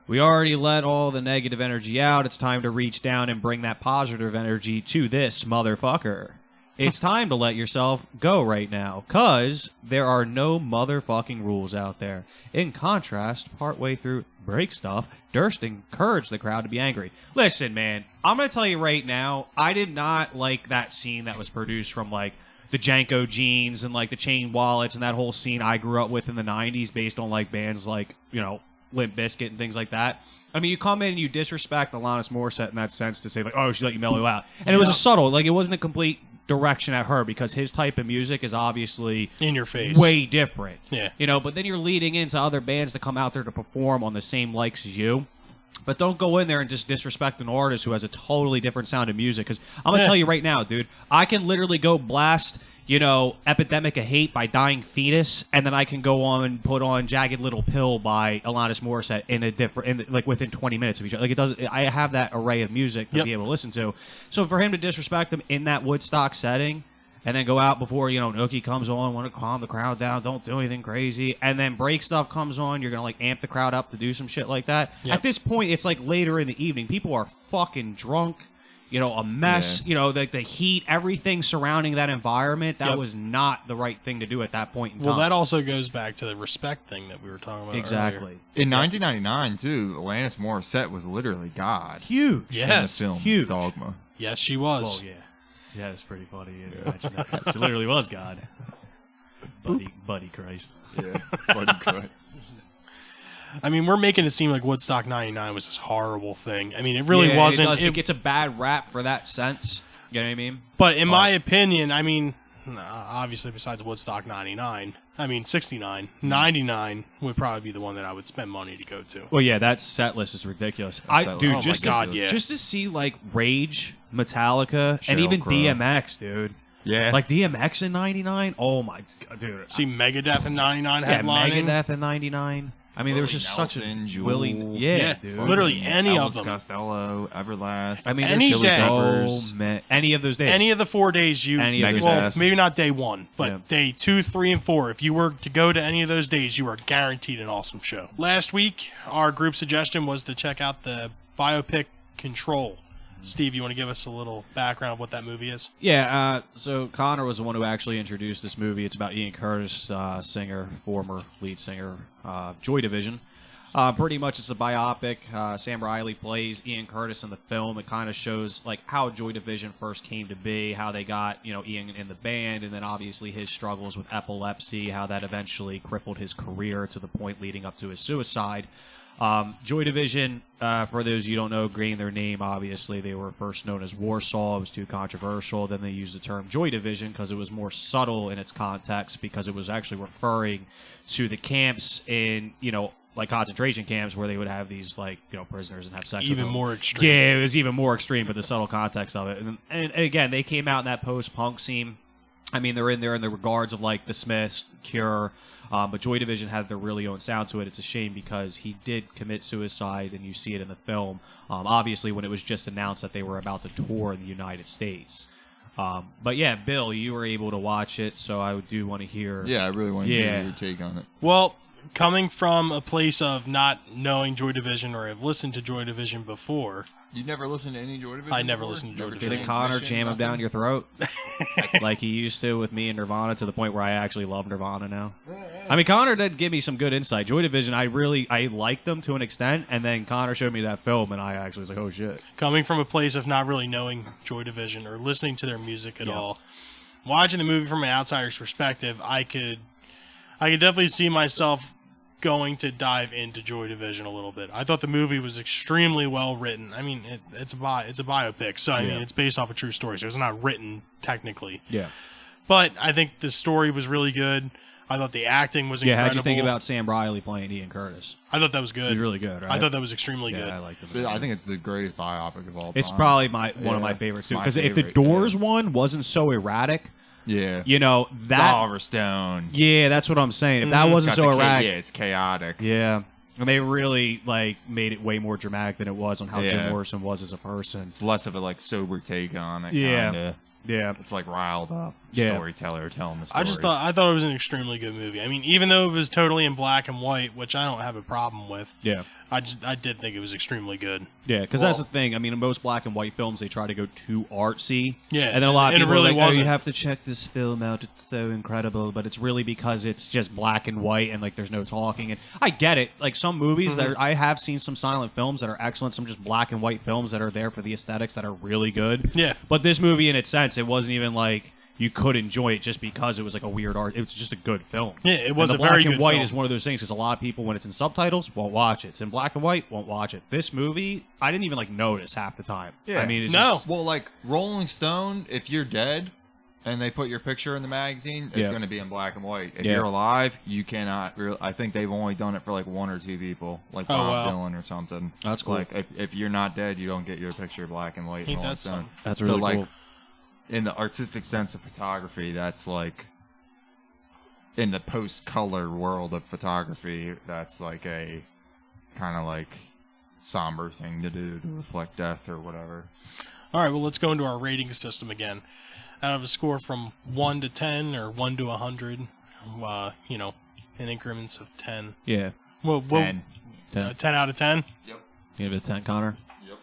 we already let all the negative energy out. It's time to reach down and bring that positive energy to this motherfucker. It's time to let yourself go right now, because there are no motherfucking rules out there. In contrast, partway through Break Stuff, Durst encouraged the crowd to be angry. Listen, man, I'm going to tell you right now, I did not like that scene that was produced from, like, the Janko jeans and like the chain wallets and that whole scene I grew up with in the 90s based on like bands like, Limp Bizkit and things like that. I mean, you come in and you disrespect Alanis Morissette in that sense to say like, oh, she let you mellow out. And it was a subtle, like it wasn't a complete direction at her because his type of music is obviously
in your face,
way different.
Yeah.
But then you're leading into other bands to come out there to perform on the same likes as you. But don't go in there and just disrespect an artist who has a totally different sound of music. Because I'm going to tell you right now, dude, I can literally go blast, Epidemic of Hate by Dying Fetus, and then I can go on and put on Jagged Little Pill by Alanis Morissette like within 20 minutes of each other. Like it does, I have that array of music to be able to listen to. So for him to disrespect him in that Woodstock setting, and then go out before, Nookie comes on, want to calm the crowd down, don't do anything crazy, and then break stuff comes on, you're going to, like, amp the crowd up to do some shit like that. Yep. At this point, it's, like, later in the evening. People are fucking drunk, a mess, the heat, everything surrounding that environment. That was not the right thing to do at that point in time.
Well, that also goes back to the respect thing that we were talking about
exactly.
earlier.
In 1999, too, Alanis Morissette was literally God.
Huge.
Yes.
In the film
huge.
Dogma.
Yes, she was.
Oh, yeah. Yeah, it's pretty funny. She literally was God. Buddy Christ.
Yeah, Buddy Christ.
I mean, we're making it seem like Woodstock 99 was this horrible thing. I mean, it really wasn't.
It gets a bad rap for that sense. You know what I mean?
But in my opinion, I mean, obviously besides Woodstock 99, 69, 99 would probably be the one that I would spend money to go to.
Well, yeah, that set list is ridiculous. Just to see like Rage, Metallica, and even
Crow.
DMX, dude.
Yeah.
Like DMX in 99? Oh my god, dude.
See Megadeth in 99
yeah,
headlining.
Megadeth in 99. I mean, there was just
Nelson,
such a
Jewel,
yeah, dude.
Literally any
Elvis
of them.
Costello, Everlast.
I mean,
any
there's
day.
any of those days.
Any of the 4 days maybe not day one, but day 2, 3, and 4. If you were to go to any of those days, you are guaranteed an awesome show. Last week, our group suggestion was to check out the biopic Control. Steve, you want to give us a little background of what that movie is?
Yeah, so Connor was the one who actually introduced this movie. It's about Ian Curtis, singer, former lead singer, Joy Division. Pretty much it's a biopic. Sam Riley plays Ian Curtis in the film. It kind of shows like how Joy Division first came to be, how they got Ian in the band, and then obviously his struggles with epilepsy, how that eventually crippled his career to the point leading up to his suicide. Joy Division, for those you don't know, gained their name, obviously. They were first known as Warsaw. It was too controversial. Then they used the term Joy Division because it was more subtle in its context because it was actually referring to the camps in, like concentration camps where they would have these, like, prisoners and have sex with them.
Even more extreme.
Yeah, it was even more extreme, but the subtle context of it. And again, they came out in that post-punk scene. I mean, they're in there in the regards of, like, The Smiths, Cure, but Joy Division had their really own sound to it. It's a shame because he did commit suicide, and you see it in the film. Obviously, when it was just announced that they were about to tour in the United States. But yeah, Bill, you were able to watch it, so I do want to hear.
Yeah, I really want to hear your take on it.
Well, coming from a place of not knowing Joy Division or have listened to Joy Division before.
You never listened to any Joy Division?
I never listened to Joy Division.
Did Connor jam him down your throat like he used to with me and Nirvana to the point where I actually love Nirvana now? I mean, Connor did give me some good insight. Joy Division, I liked them to an extent, and then Connor showed me that film, and I actually was like, oh shit.
Coming from a place of not really knowing Joy Division or listening to their music at all, watching the movie from an outsider's perspective, I could definitely see myself going to dive into Joy Division a little bit. I thought the movie was extremely well written. I mean, it's a biopic, so I mean, it's based off a true story, so it's not written technically.
Yeah.
But I think the story was really good. I thought the acting was incredible.
Yeah, how'd you think about Sam Riley playing Ian Curtis?
I thought that was good.
He was really good, right?
I thought that was extremely good.
I liked it.
I think it's the greatest biopic of all time.
It's probably one of my favorites, too. Because if the Doors one wasn't so erratic,
that
it's
Oliver Stone.
Yeah, that's what I'm saying. If that wasn't so erratic,
it's chaotic.
Yeah, and they really made it way more dramatic than it was on how Jim Morrison was as a person.
It's less of a sober take on it.
Yeah,
kinda.
Yeah,
it's like riled up storyteller telling the story.
I thought it was an extremely good movie. I mean, even though it was totally in black and white, which I don't have a problem with.
Yeah,
I did think it was extremely good.
Yeah, because that's the thing. I mean, in most black and white films, they try to go too artsy.
Yeah,
and then a lot of people
really
are like,
wasn't.
"Oh, you have to check this film out. It's so incredible." But it's really because it's just black and white, and like there's no talking. And I get it. Like some movies that I have seen some silent films that are excellent. Some just black and white films that are there for the aesthetics that are really good.
Yeah.
But this movie, in its sense, it wasn't even like you could enjoy it just because it was like a weird art. It was just a good film.
Yeah, it was
and
a
the black
very
and
good
white
film.
is one of those things because a lot of people, when it's in subtitles, won't watch it. It's in black and white, won't watch it. This movie, I didn't even like notice half the time.
Yeah.
I mean, it's
No.
just,
Well, like Rolling Stone, if you're dead and they put your picture in the magazine, it's
Yeah.
going to be in black and white. If
Yeah.
you're alive, you cannot. I think they've only done it for like one or two people, like
Oh,
Bob
wow.
Dylan or something.
That's cool.
Like if you're not dead, you don't get your picture black and white. in
Ain't
Rolling
that
Stone.
something?
that's
So,
really
like,
cool.
in the artistic sense of photography, that's like in the post-color world of photography, that's like a kind of like somber thing to do to reflect death or whatever.
All right, well, let's go into our rating system again. Out of a score from 1 to 10 or 1 to 100, in increments of 10.
Yeah.
Well,
10.
10 out of 10?
Give it a 10, Connor?
Yep.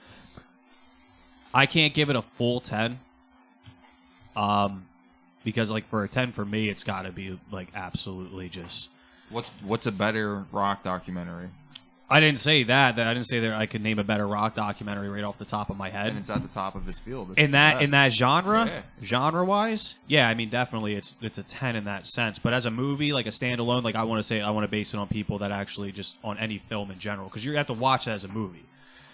I can't give it a full 10. Because like for a 10 for me, it's got to be like absolutely just.
What's a better rock documentary?
I didn't say that. I didn't say that I could name a better rock documentary right off the top of my head.
And it's at the top of its field. It's
In
the
that
best.
genre,
Yeah.
genre wise, yeah, I mean definitely it's a 10 in that sense. But as a movie, like a standalone, like I want to base it on people that actually just on any film in general because you have to watch it as a movie.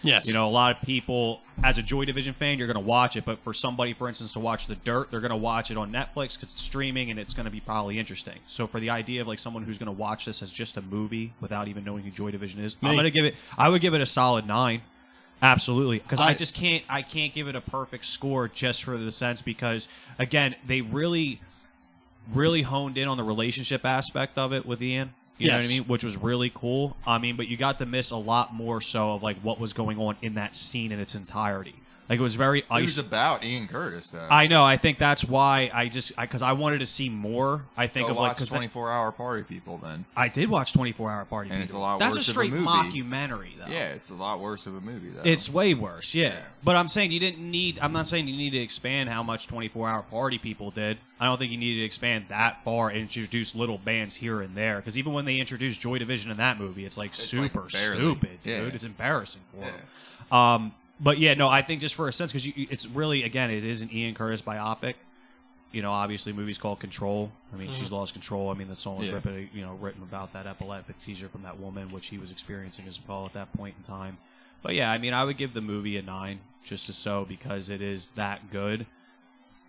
Yes.
You know, a lot of people, as a Joy Division fan, you're going to watch it. But for somebody, for instance, to watch The Dirt, they're going to watch it on Netflix because it's streaming and it's going to be probably interesting. So for the idea of like someone who's going to watch this as just a movie without even knowing who Joy Division is,
Me.
I would give it a solid 9. Absolutely. Because
I
I can't give it a perfect score just for the sense because, again, they really, really honed in on the relationship aspect of it with Ian. You know what I
Yes.
mean? Which was really cool. I mean, but you got to miss a lot more so of like what was going on in that scene in its entirety. Like it was very
It was
ice.
about Ian Curtis, though.
I know. I think that's why because I wanted to see more. I think
Go
of like
watch
because
24-hour Party People then.
I did watch 24-Hour Party.
And it's
People.
a lot
That's
worse
a
of a
straight
movie.
mockumentary, though.
Yeah, it's a lot worse of a movie, though.
It's way worse, yeah.
Yeah.
But I'm saying you didn't need. I'm not saying you need to expand how much 24-Hour Party People did. I don't think you needed to expand that far and introduce little bands here and there. Because even when they introduced Joy Division in that movie, it's like
It's
super
like barely.
stupid, dude.
Yeah.
It's embarrassing for
Yeah.
them. But yeah, no, I think just for a sense, because it's really, again, it is an Ian Curtis biopic. You know, obviously, the movie's called Control. I mean, she's lost control. I mean, the song was
Yeah.
written about that epileptic seizure from that woman, which he was experiencing as well at that point in time. But yeah, I mean, I would give the movie a 9, just as so, because it is that good.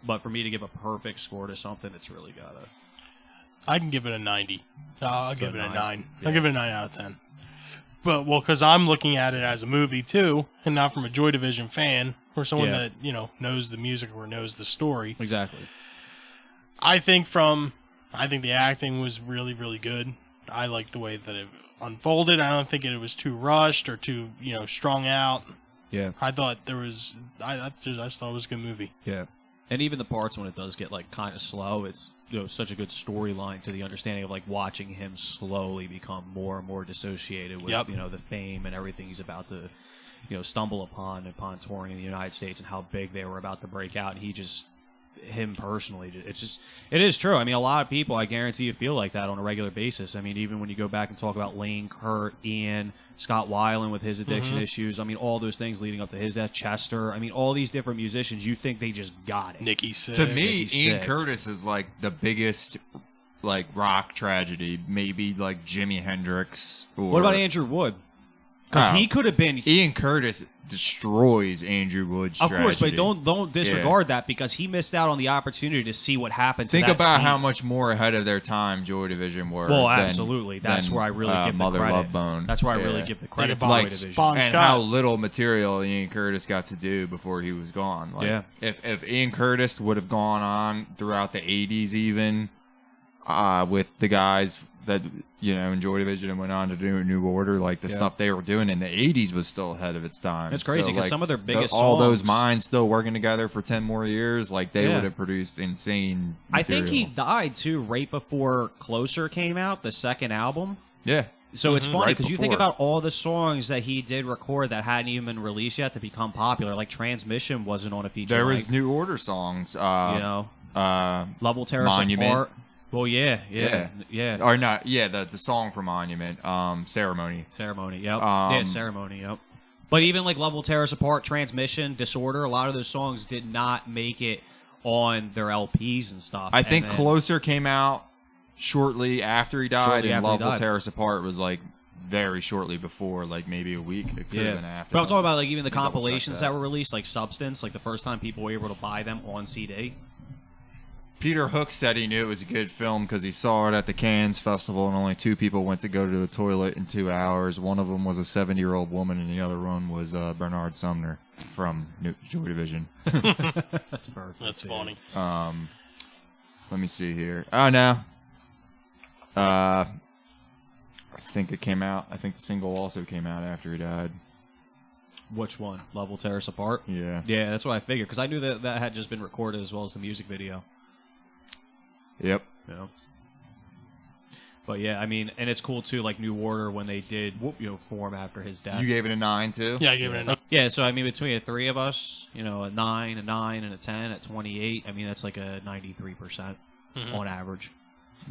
But for me to give a perfect score to something, it's really gotta.
I can give it a 90. I'll
So
give it a
9.
9.
Yeah.
I'll give it a 9 out of 10. But, well, because I'm looking at it as a movie, too, and not from a Joy Division fan or someone
Yeah.
that, knows the music or knows the story.
Exactly.
I think the acting was really, really good. I liked the way that it unfolded. I don't think it was too rushed or too, strung out.
Yeah.
I thought I just thought it was a good movie.
Yeah. And even the parts when it does get like kind of slow, it's such a good storyline to the understanding of like watching him slowly become more and more dissociated with
Yep.
the fame and everything he's about to stumble upon touring in the United States and how big they were about to break out. And him personally, it is true. I mean, a lot of people, I guarantee you, feel like that on a regular basis. I mean, even when you go back and talk about Lane, Kurt, Ian, Scott Weiland with his addiction issues, I mean, all those things leading up to his death, Chester, I mean, all these different musicians, you think they just got it.
Nikki Sixx.
To me,
56.
Ian Curtis is like the biggest like rock tragedy. Maybe like Jimi Hendrix. Or
What about Andrew Wood? Because
Oh.
he could have been
Ian Curtis destroys Andrew Wood's
Of course, but
tragedy.
don't disregard that because he missed out on the opportunity to see what happened.
Think
to that
about
scene.
how much more ahead of their time Joy Division were.
Well,
than-
absolutely. That's
than,
where I really give the
Mother
credit.
Love Bone.
That's where I really
Yeah.
give the credit
Think
to
about
Joy Division.
Bon
and
Scott.
how little material Ian Curtis got to do before he was gone. Like,
Yeah.
If Ian Curtis would have gone on throughout the 80s even with the guys that, in Joy Division and went on to do New Order, like the stuff they were doing in the 80s was still ahead of its time.
It's crazy because some of their biggest
all those
songs-
minds still working together for 10 more years, like they
Yeah.
would have produced insane
I think he
material.
died too right before Closer came out, the second album.
Yeah.
So it's funny
Right
because you think
before.
about all the songs that he did record that hadn't even been released yet to become popular. Like Transmission wasn't on a feature.
There was
length,
New Order songs.
Love Will Tear Us
Monument.
Apart. Well, yeah.
Or not, yeah, the song for Monument, Ceremony.
Ceremony, yep.
Um,
Ceremony, yep. But even like Love Will Tear Us Apart, Transmission, Disorder, a lot of those songs did not make it on their LPs and stuff.
I think
And then-
Closer came out shortly after he died,
Shortly
and
after he
Love Will
died.
Tear Us Apart was like very shortly before, like maybe a week. It could have been after.
But I'm talking about like even the
Let me double check
compilations that were released, like Substance, like the first time people were able to buy them on CD.
Peter Hook said he knew it was a good film because he saw it at the Cannes Festival, and only 2 people went to go to the toilet in 2 hours. One of them was a 70-year-old woman, and the other one was Bernard Sumner from Joy Division.
That's perfect.
That's
dude.
funny.
Let me see here. Oh no. I think it came out. I think the single also came out after he died.
Which one? Love Will Tear Us Apart?
Yeah.
Yeah, that's what I figured, because I knew that that had just been recorded as well as the music video.
Yep.
You know? But yeah, I mean, and it's cool too, like New Order when they did, form after his death.
You gave it a 9 too?
Yeah, I gave it a 9.
Yeah, so I mean, between the 3 of us, a 9, and a 10 at 28, I mean, that's like a 93% on average.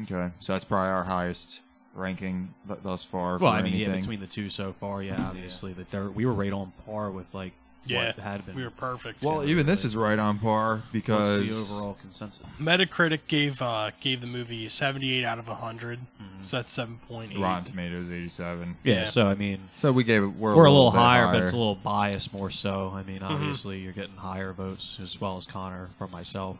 Okay. So that's probably our highest ranking thus far.
Well,
for
I mean,
anything.
yeah, between the 2 so far, yeah, obviously, we were right on par with like
Yeah,
what had been.
we were perfect.
Well, even this is right on par
What's
because
the overall consensus?
Metacritic gave the movie 78 out of 100, so that's 7.8.
Rotten Tomatoes 87.
Yeah, so I mean,
So we gave it.
we're a little
bit
higher, but it's a little biased more so. I mean,
Mm-hmm.
obviously, you're getting higher votes as well as Connor from myself.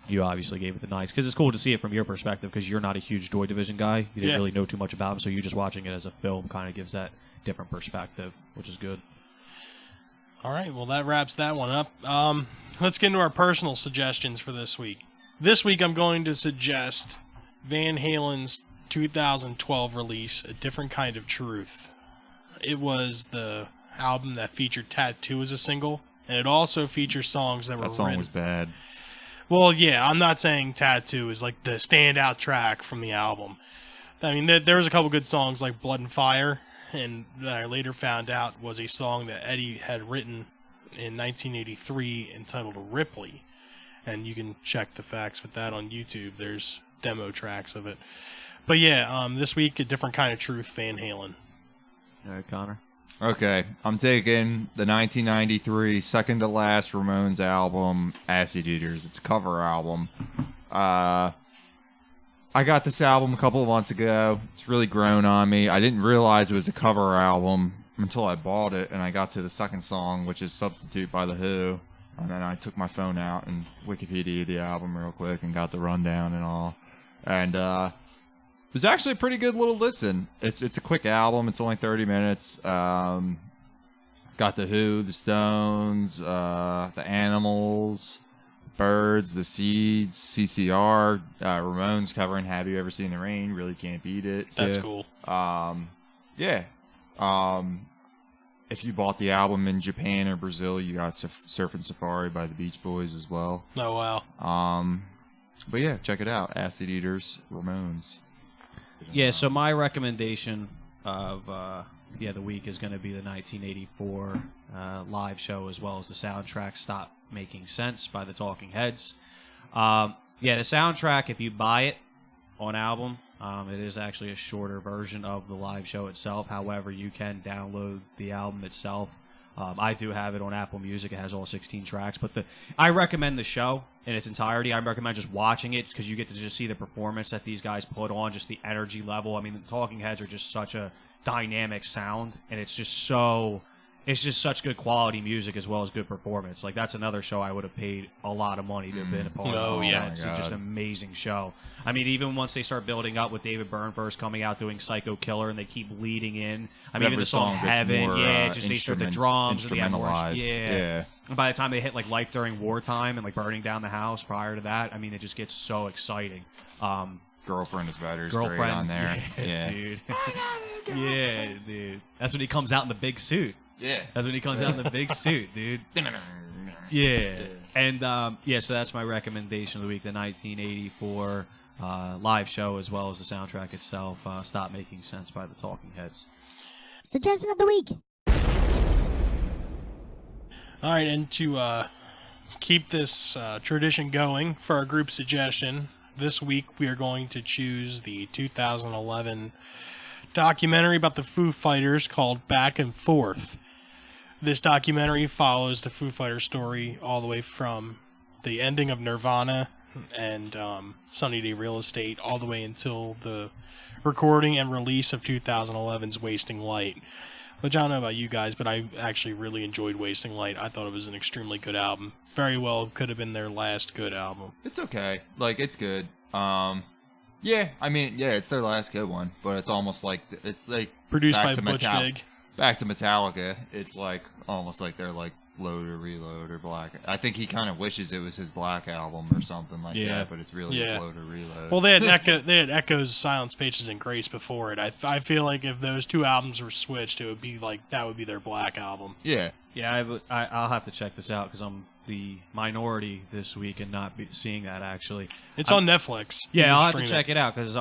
You obviously gave it the 9s because it's cool to see it from your perspective because you're not a huge Joy Division guy. You didn't
Yeah.
really know too much about him, so you just watching it as a film kind of gives that different perspective, which is good.
All right, well, that wraps that one up. Let's get into our personal suggestions for this week. This week, I'm going to suggest Van Halen's 2012 release, A Different Kind of Truth. It was the album that featured Tattoo as a single, and it also features songs that were
That song
written.
was bad.
Well, yeah, I'm not saying Tattoo is like the standout track from the album. I mean, there was a couple good songs like Blood and Fire, and that I later found out was a song that Eddie had written in 1983 entitled Ripley. And you can check the facts with that on YouTube. There's demo tracks of it. But yeah, this week, A Different Kind of Truth, Van Halen.
All right, Connor.
Okay, I'm taking the 1993 second to last Ramones album, Acid Eaters. It's a cover album. I got this album a couple of months ago. It's really grown on me. I didn't realize it was a cover album until I bought it, and I got to the second song, which is Substitute by The Who. And then I took my phone out and Wikipedia'd the album real quick and got the rundown and all. And it was actually a pretty good little listen. It's a quick album. It's only 30 minutes. Got The Who, The Stones, The Animals, Birds, The Seeds, CCR, Ramones covering Have You Ever Seen the Rain? Really can't beat it.
That's
Yeah.
cool.
Yeah. If you bought the album in Japan or Brazil, you got Surfing Safari by the Beach Boys as well.
Oh, wow.
But yeah, check it out. Acid Eaters, Ramones.
Yeah, so my recommendation of the week is going to be the 1984 live show as well as the soundtrack Stop Making Sense by the Talking Heads. The soundtrack, if you buy it on album, it is actually a shorter version of the live show itself. However, you can download the album itself. I do have it on Apple Music. It has all 16 tracks. But I recommend the show in its entirety. I recommend just watching it because you get to just see the performance that these guys put on, just the energy level. I mean, the Talking Heads are just such a dynamic sound, and it's just such good quality music as well as good performance. Like, that's another show I would have paid a lot of money to have been a part of.
Oh, yeah.
my
It's
God.
just an amazing show. I mean, even once they start building up with David Byrne first coming out doing Psycho Killer and they keep leading in. I mean, even
Every
the song
gets
Heaven,
more,
just they start the drums and the
instrumentalized.
And by the time they hit like Life During Wartime and like burning down the house prior to that, I mean, it just gets so exciting.
Girlfriend is Better is great on
Girlfriends,
there.
yeah, dude. Yeah, dude. That's when he comes out in the big suit.
Yeah.
That's when he comes out in the big suit, dude. Yeah. And, so that's my recommendation of the week, the 1984 live show as well as the soundtrack itself, Stop Making Sense by the Talking Heads.
Suggestion of the week.
All right, and to keep this tradition going for our group suggestion, this week we are going to choose the 2011 documentary about the Foo Fighters called Back and Forth. This documentary follows the Foo Fighters story all the way from the ending of Nirvana and Sunny Day Real Estate all the way until the recording and release of 2011's Wasting Light. Which I don't know about you guys, but I actually really enjoyed Wasting Light. I thought it was an extremely good album. Very well could have been their last good album.
It's okay. Like, it's good. Yeah, I mean, yeah, it's their last good one, but it's almost like, it's like...
Produced
back
by
to
Butch Vig.
Back to Metallica, it's like, almost like they're like, Load or Reload or Black. I think he kind of wishes it was his Black album or something like that, but it's really just Load or Reload.
Well, they had Echo's Silence, Patience, and Grace before it. I feel like if those two albums were switched, it would be like that would be their Black album.
Yeah.
Yeah, I'll have to check this out because I'm the minority this week and not seeing that actually.
It's on Netflix.
Yeah, I'll have to check it out because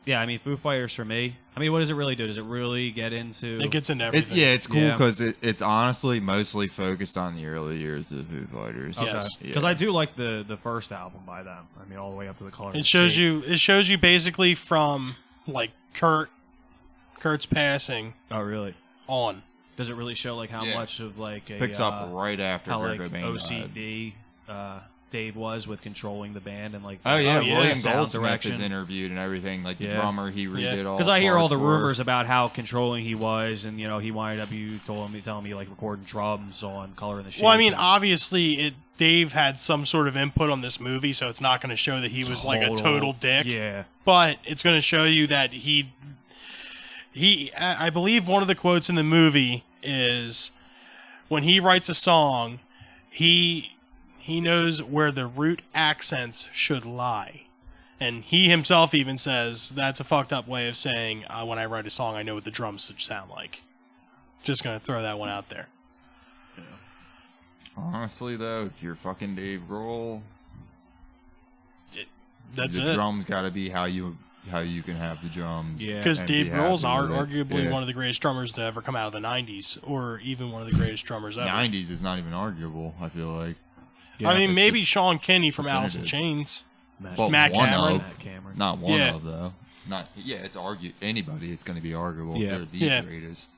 yeah, I mean Foo Fighters for me. I mean, what does it really do? Does it really get into?
It gets into everything.
It's cool because it's honestly mostly focused on the early years of the Foo Fighters.
Okay.
Yes,
because I do like the first album by them. I mean, all the way up to the Color.
It shows you basically from like Kurt's passing.
Oh, really?
On.
Does it really show like how much of like a
picks up right after
how
Kurt
like
Cobain
OCD Dave was with controlling the band and like
William
sound
Goldsmith
direction
is interviewed and everything, like the drummer he redid all.
because I hear all the
parts for.
rumors about how controlling he was, and you know he wind up telling me like recording drums on Color in the Shape.
Well, I mean, obviously Dave had some sort of input on this movie, so it's not going to show that he was like a total dick.
Yeah,
but it's going to show you that he. I believe one of the quotes in the movie is when he writes a song, he knows where the root accents should lie. And he himself even says that's a fucked up way of saying when I write a song, I know what the drums should sound like. Just going to throw that one out there.
Yeah. Honestly, though, if you're fucking Dave Grohl,
that's
the
it.
drums got to be how you can have the drums.
Yeah.
Because Dave Grohl's arguably
Yeah.
one of the greatest drummers to ever come out of the 90s, or even one of the greatest drummers ever.
90s is not even arguable, I feel like.
Yeah,
I mean,
it's
maybe
just
Sean Kinney from Alice in
definitive.
Chains.
Well,
Matt
one
Cameron.
of, not one
Yeah.
of, though. Not it's anybody, it's going to be arguable.
Yeah.
They're the
Yeah.
greatest.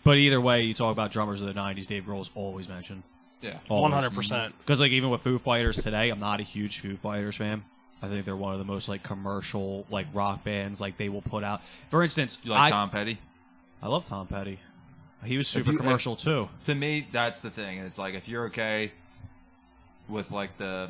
But either way, you talk about drummers of the '90s. Dave Grohl's always mentioned.
Yeah.
100%.
Because like even with Foo Fighters today, I'm not a huge Foo Fighters fan. I think they're one of the most like commercial like rock bands like they will put out. For instance,
You like Tom Petty?
I love Tom Petty. He was super
you-
commercial too.
To me, that's the thing. It's like if you're okay with like the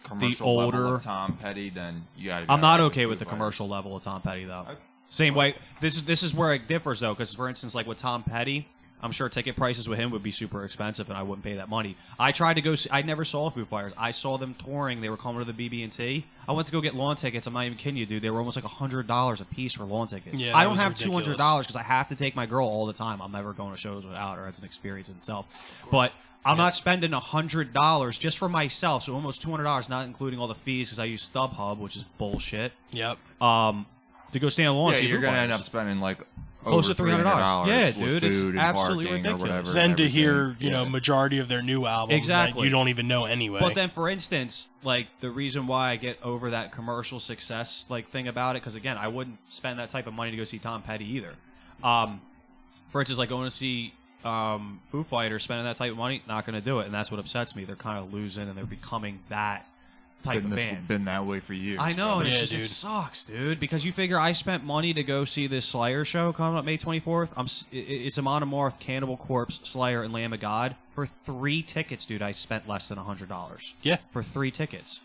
commercial level
older-
of Tom Petty, then you got to be
I'm not
alright
okay
Foo
with the
Fighters.
commercial level of Tom Petty though.
Okay.
Same way. This is where it differs though, because for instance, like with Tom Petty, I'm sure ticket prices with him would be super expensive, and I wouldn't pay that money. I tried to go. I never saw Foo Fighters. I saw them touring. They were coming to the BB&T. I went to go get lawn tickets. I'm not even kidding you, dude. They were almost like $100 a piece for lawn tickets.
Yeah,
I
that
don't
was
have
ridiculous.
$200 because I have to take my girl all the time. I'm never going to shows without her. It's an experience in itself. But I'm not spending $100 just for myself, so almost $200, not including all the fees because I use StubHub, which is bullshit.
Yep.
To go stand on lawn.
Yeah,
see
you're
Foo
going to
Fighters.
end up spending like
Close
over
to $300. Yeah,
with
dude, it's
food and
absolutely
parking
ridiculous.
Or whatever,
Then
and
to hear,
everything.
you know, majority of their new albums
Exactly.
that you don't even know anyway.
But then, for instance, like the reason why I get over that commercial success like thing about it, because again, I wouldn't spend that type of money to go see Tom Petty either. For instance, like going to see Foo Fighters, spending that type of money, not going to do it, and that's what upsets me. They're kind of losing, and they're becoming that type of band.
Been that way for years.
I know, and
Yeah,
it's just,
dude.
it sucks, dude. Because you figure I spent money to go see this Slayer show coming up May 24th. It's a Monomorph, Cannibal Corpse, Slayer, and Lamb of God. For 3 tickets, dude, I spent less than $100.
Yeah.
For 3 tickets.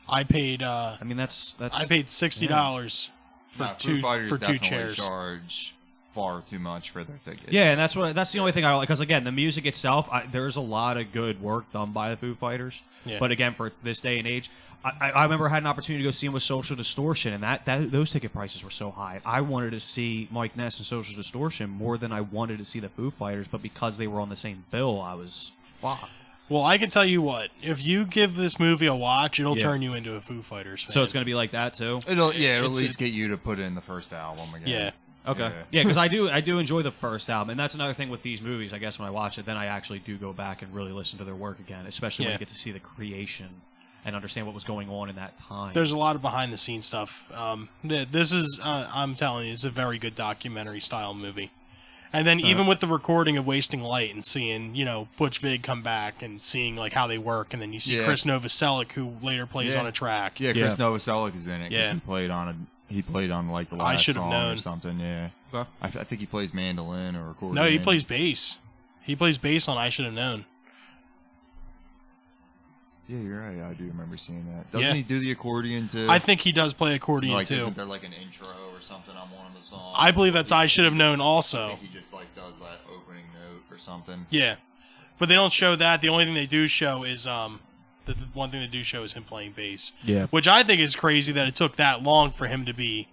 I paid
I mean, that's
I paid $60 for
No,
two
Foo Fighters
for two
definitely
chairs.
charge far too much for their tickets.
Yeah, and that's the only thing I like. Because again, the music itself, there's a lot of good work done by the Foo Fighters.
Yeah.
But again, for this day and age, I remember I had an opportunity to go see him with Social Distortion, and that those ticket prices were so high. I wanted to see Mike Ness and Social Distortion more than I wanted to see the Foo Fighters, but because they were on the same bill, I was fucked.
Well, I can tell you what, if you give this movie a watch, it'll
Yeah.
turn you into a Foo Fighters fan.
So it's going to be like that too.
It'll at
It's-
least get you to put in the first album again.
Yeah.
Okay. Yeah, because I do enjoy the first album, and that's another thing with these movies. I guess when I watch it, then I actually do go back and really listen to their work again, especially when
Yeah.
you get to see the creation and understand what was going on in that time.
There's a lot of behind the scenes stuff. This is, I'm telling you, it's a very good documentary style movie. And then even with the recording of Wasting Light and seeing, Butch Vig come back and seeing like how they work, and then you see Chris Novoselic, who later plays on a track.
Yeah, Chris Novoselic is in it because he played on like the last
I should have
song
known.
or something. Yeah,
Okay.
I think he plays mandolin or accordion.
No, he plays bass. He plays bass on I Should Have Known.
Yeah, you're right. I do remember seeing that. Doesn't he do the accordion too?
I think he does play accordion too.
Isn't there like an intro or something on one of the songs?
I believe that's I Should Have Known
I
also.
think he just like does that opening note or something.
Yeah, but they don't show that. The only thing they do show is the one thing they do show is him playing bass.
Yeah.
Which I think is crazy that it took that long for him to be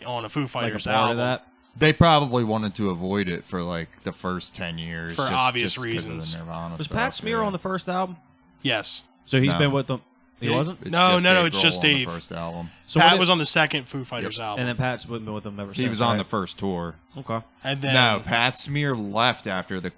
on a Foo Fighters
Like a part
album.
of that.
They probably wanted to avoid it for like the first 10 years
For obvious
'cause of the
reasons.
Nirvana
Was
stuff,
Pat Smear
yeah.
on the first album?
Yes.
So he's
No.
been with them. He
Yeah.
wasn't.
It's
No,
just
no,
Dave
it's
Grohl
just
on the
Dave.
first album.
So
Pat
what
was
it-
on the second Foo Fighters album.
and then Pat's been with them ever since.
He was on
right?
the first tour.
Okay.
And then
No, Pat Smear left after the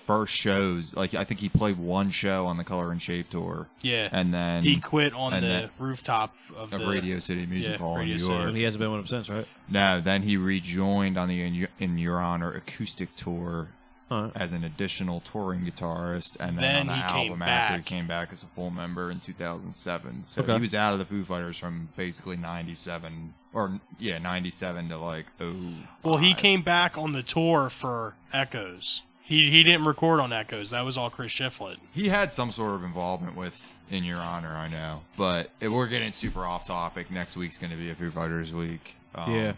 first shows. Like I think he played one show on the Color and Shape tour,
yeah,
and then
he quit on
and
the
then-
rooftop of
of
the
Radio City Music Hall in
Radio
New
City.
York.
And he hasn't been with them since, right?
No, then he rejoined on the In Your Honor acoustic tour
All right.
as an additional touring guitarist, and then,
Then
on the
he came
album after he
back.
came back as a full member in 2007. So
Okay.
he was out of the Foo Fighters from basically 97 to like
Well, he came back on the tour for Echoes. He didn't record on Echoes. That was all Chris Shiflett.
He had some sort of involvement with In Your Honor, I know, but we're getting super off topic. Next week's going to be a Foo Fighters week. Yeah.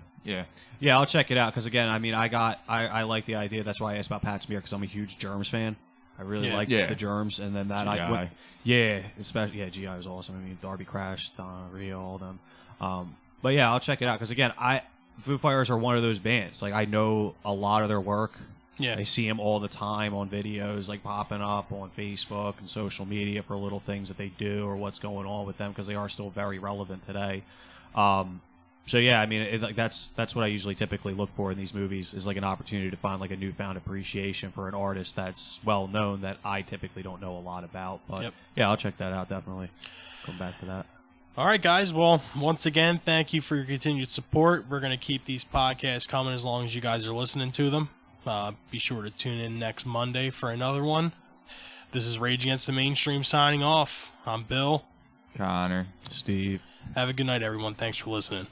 Yeah, I'll check it out because again, I mean, I like the idea. That's why I asked about Pat Smear because I'm a huge Germs fan. I really like the Germs, and then that especially GI was awesome. I mean, Darby Crash, Donna Rio, all of them. But yeah, I'll check it out because again, Foo Fighters are one of those bands. Like I know a lot of their work.
Yeah.
I see them all the time on videos, like popping up on Facebook and social media for little things that they do or what's going on with them because they are still very relevant today. So yeah, I mean, that's what I usually typically look for in these movies is like an opportunity to find like a newfound appreciation for an artist that's well known that I typically don't know a lot about. But yeah, I'll check that out definitely. Come back to that.
All right, guys. Well, once again, thank you for your continued support. We're going to keep these podcasts coming as long as you guys are listening to them. Be sure to tune in next Monday for another one. This is Rage Against the Mainstream signing off. I'm Bill.
Connor.
Steve.
Have a good night, everyone. Thanks for listening.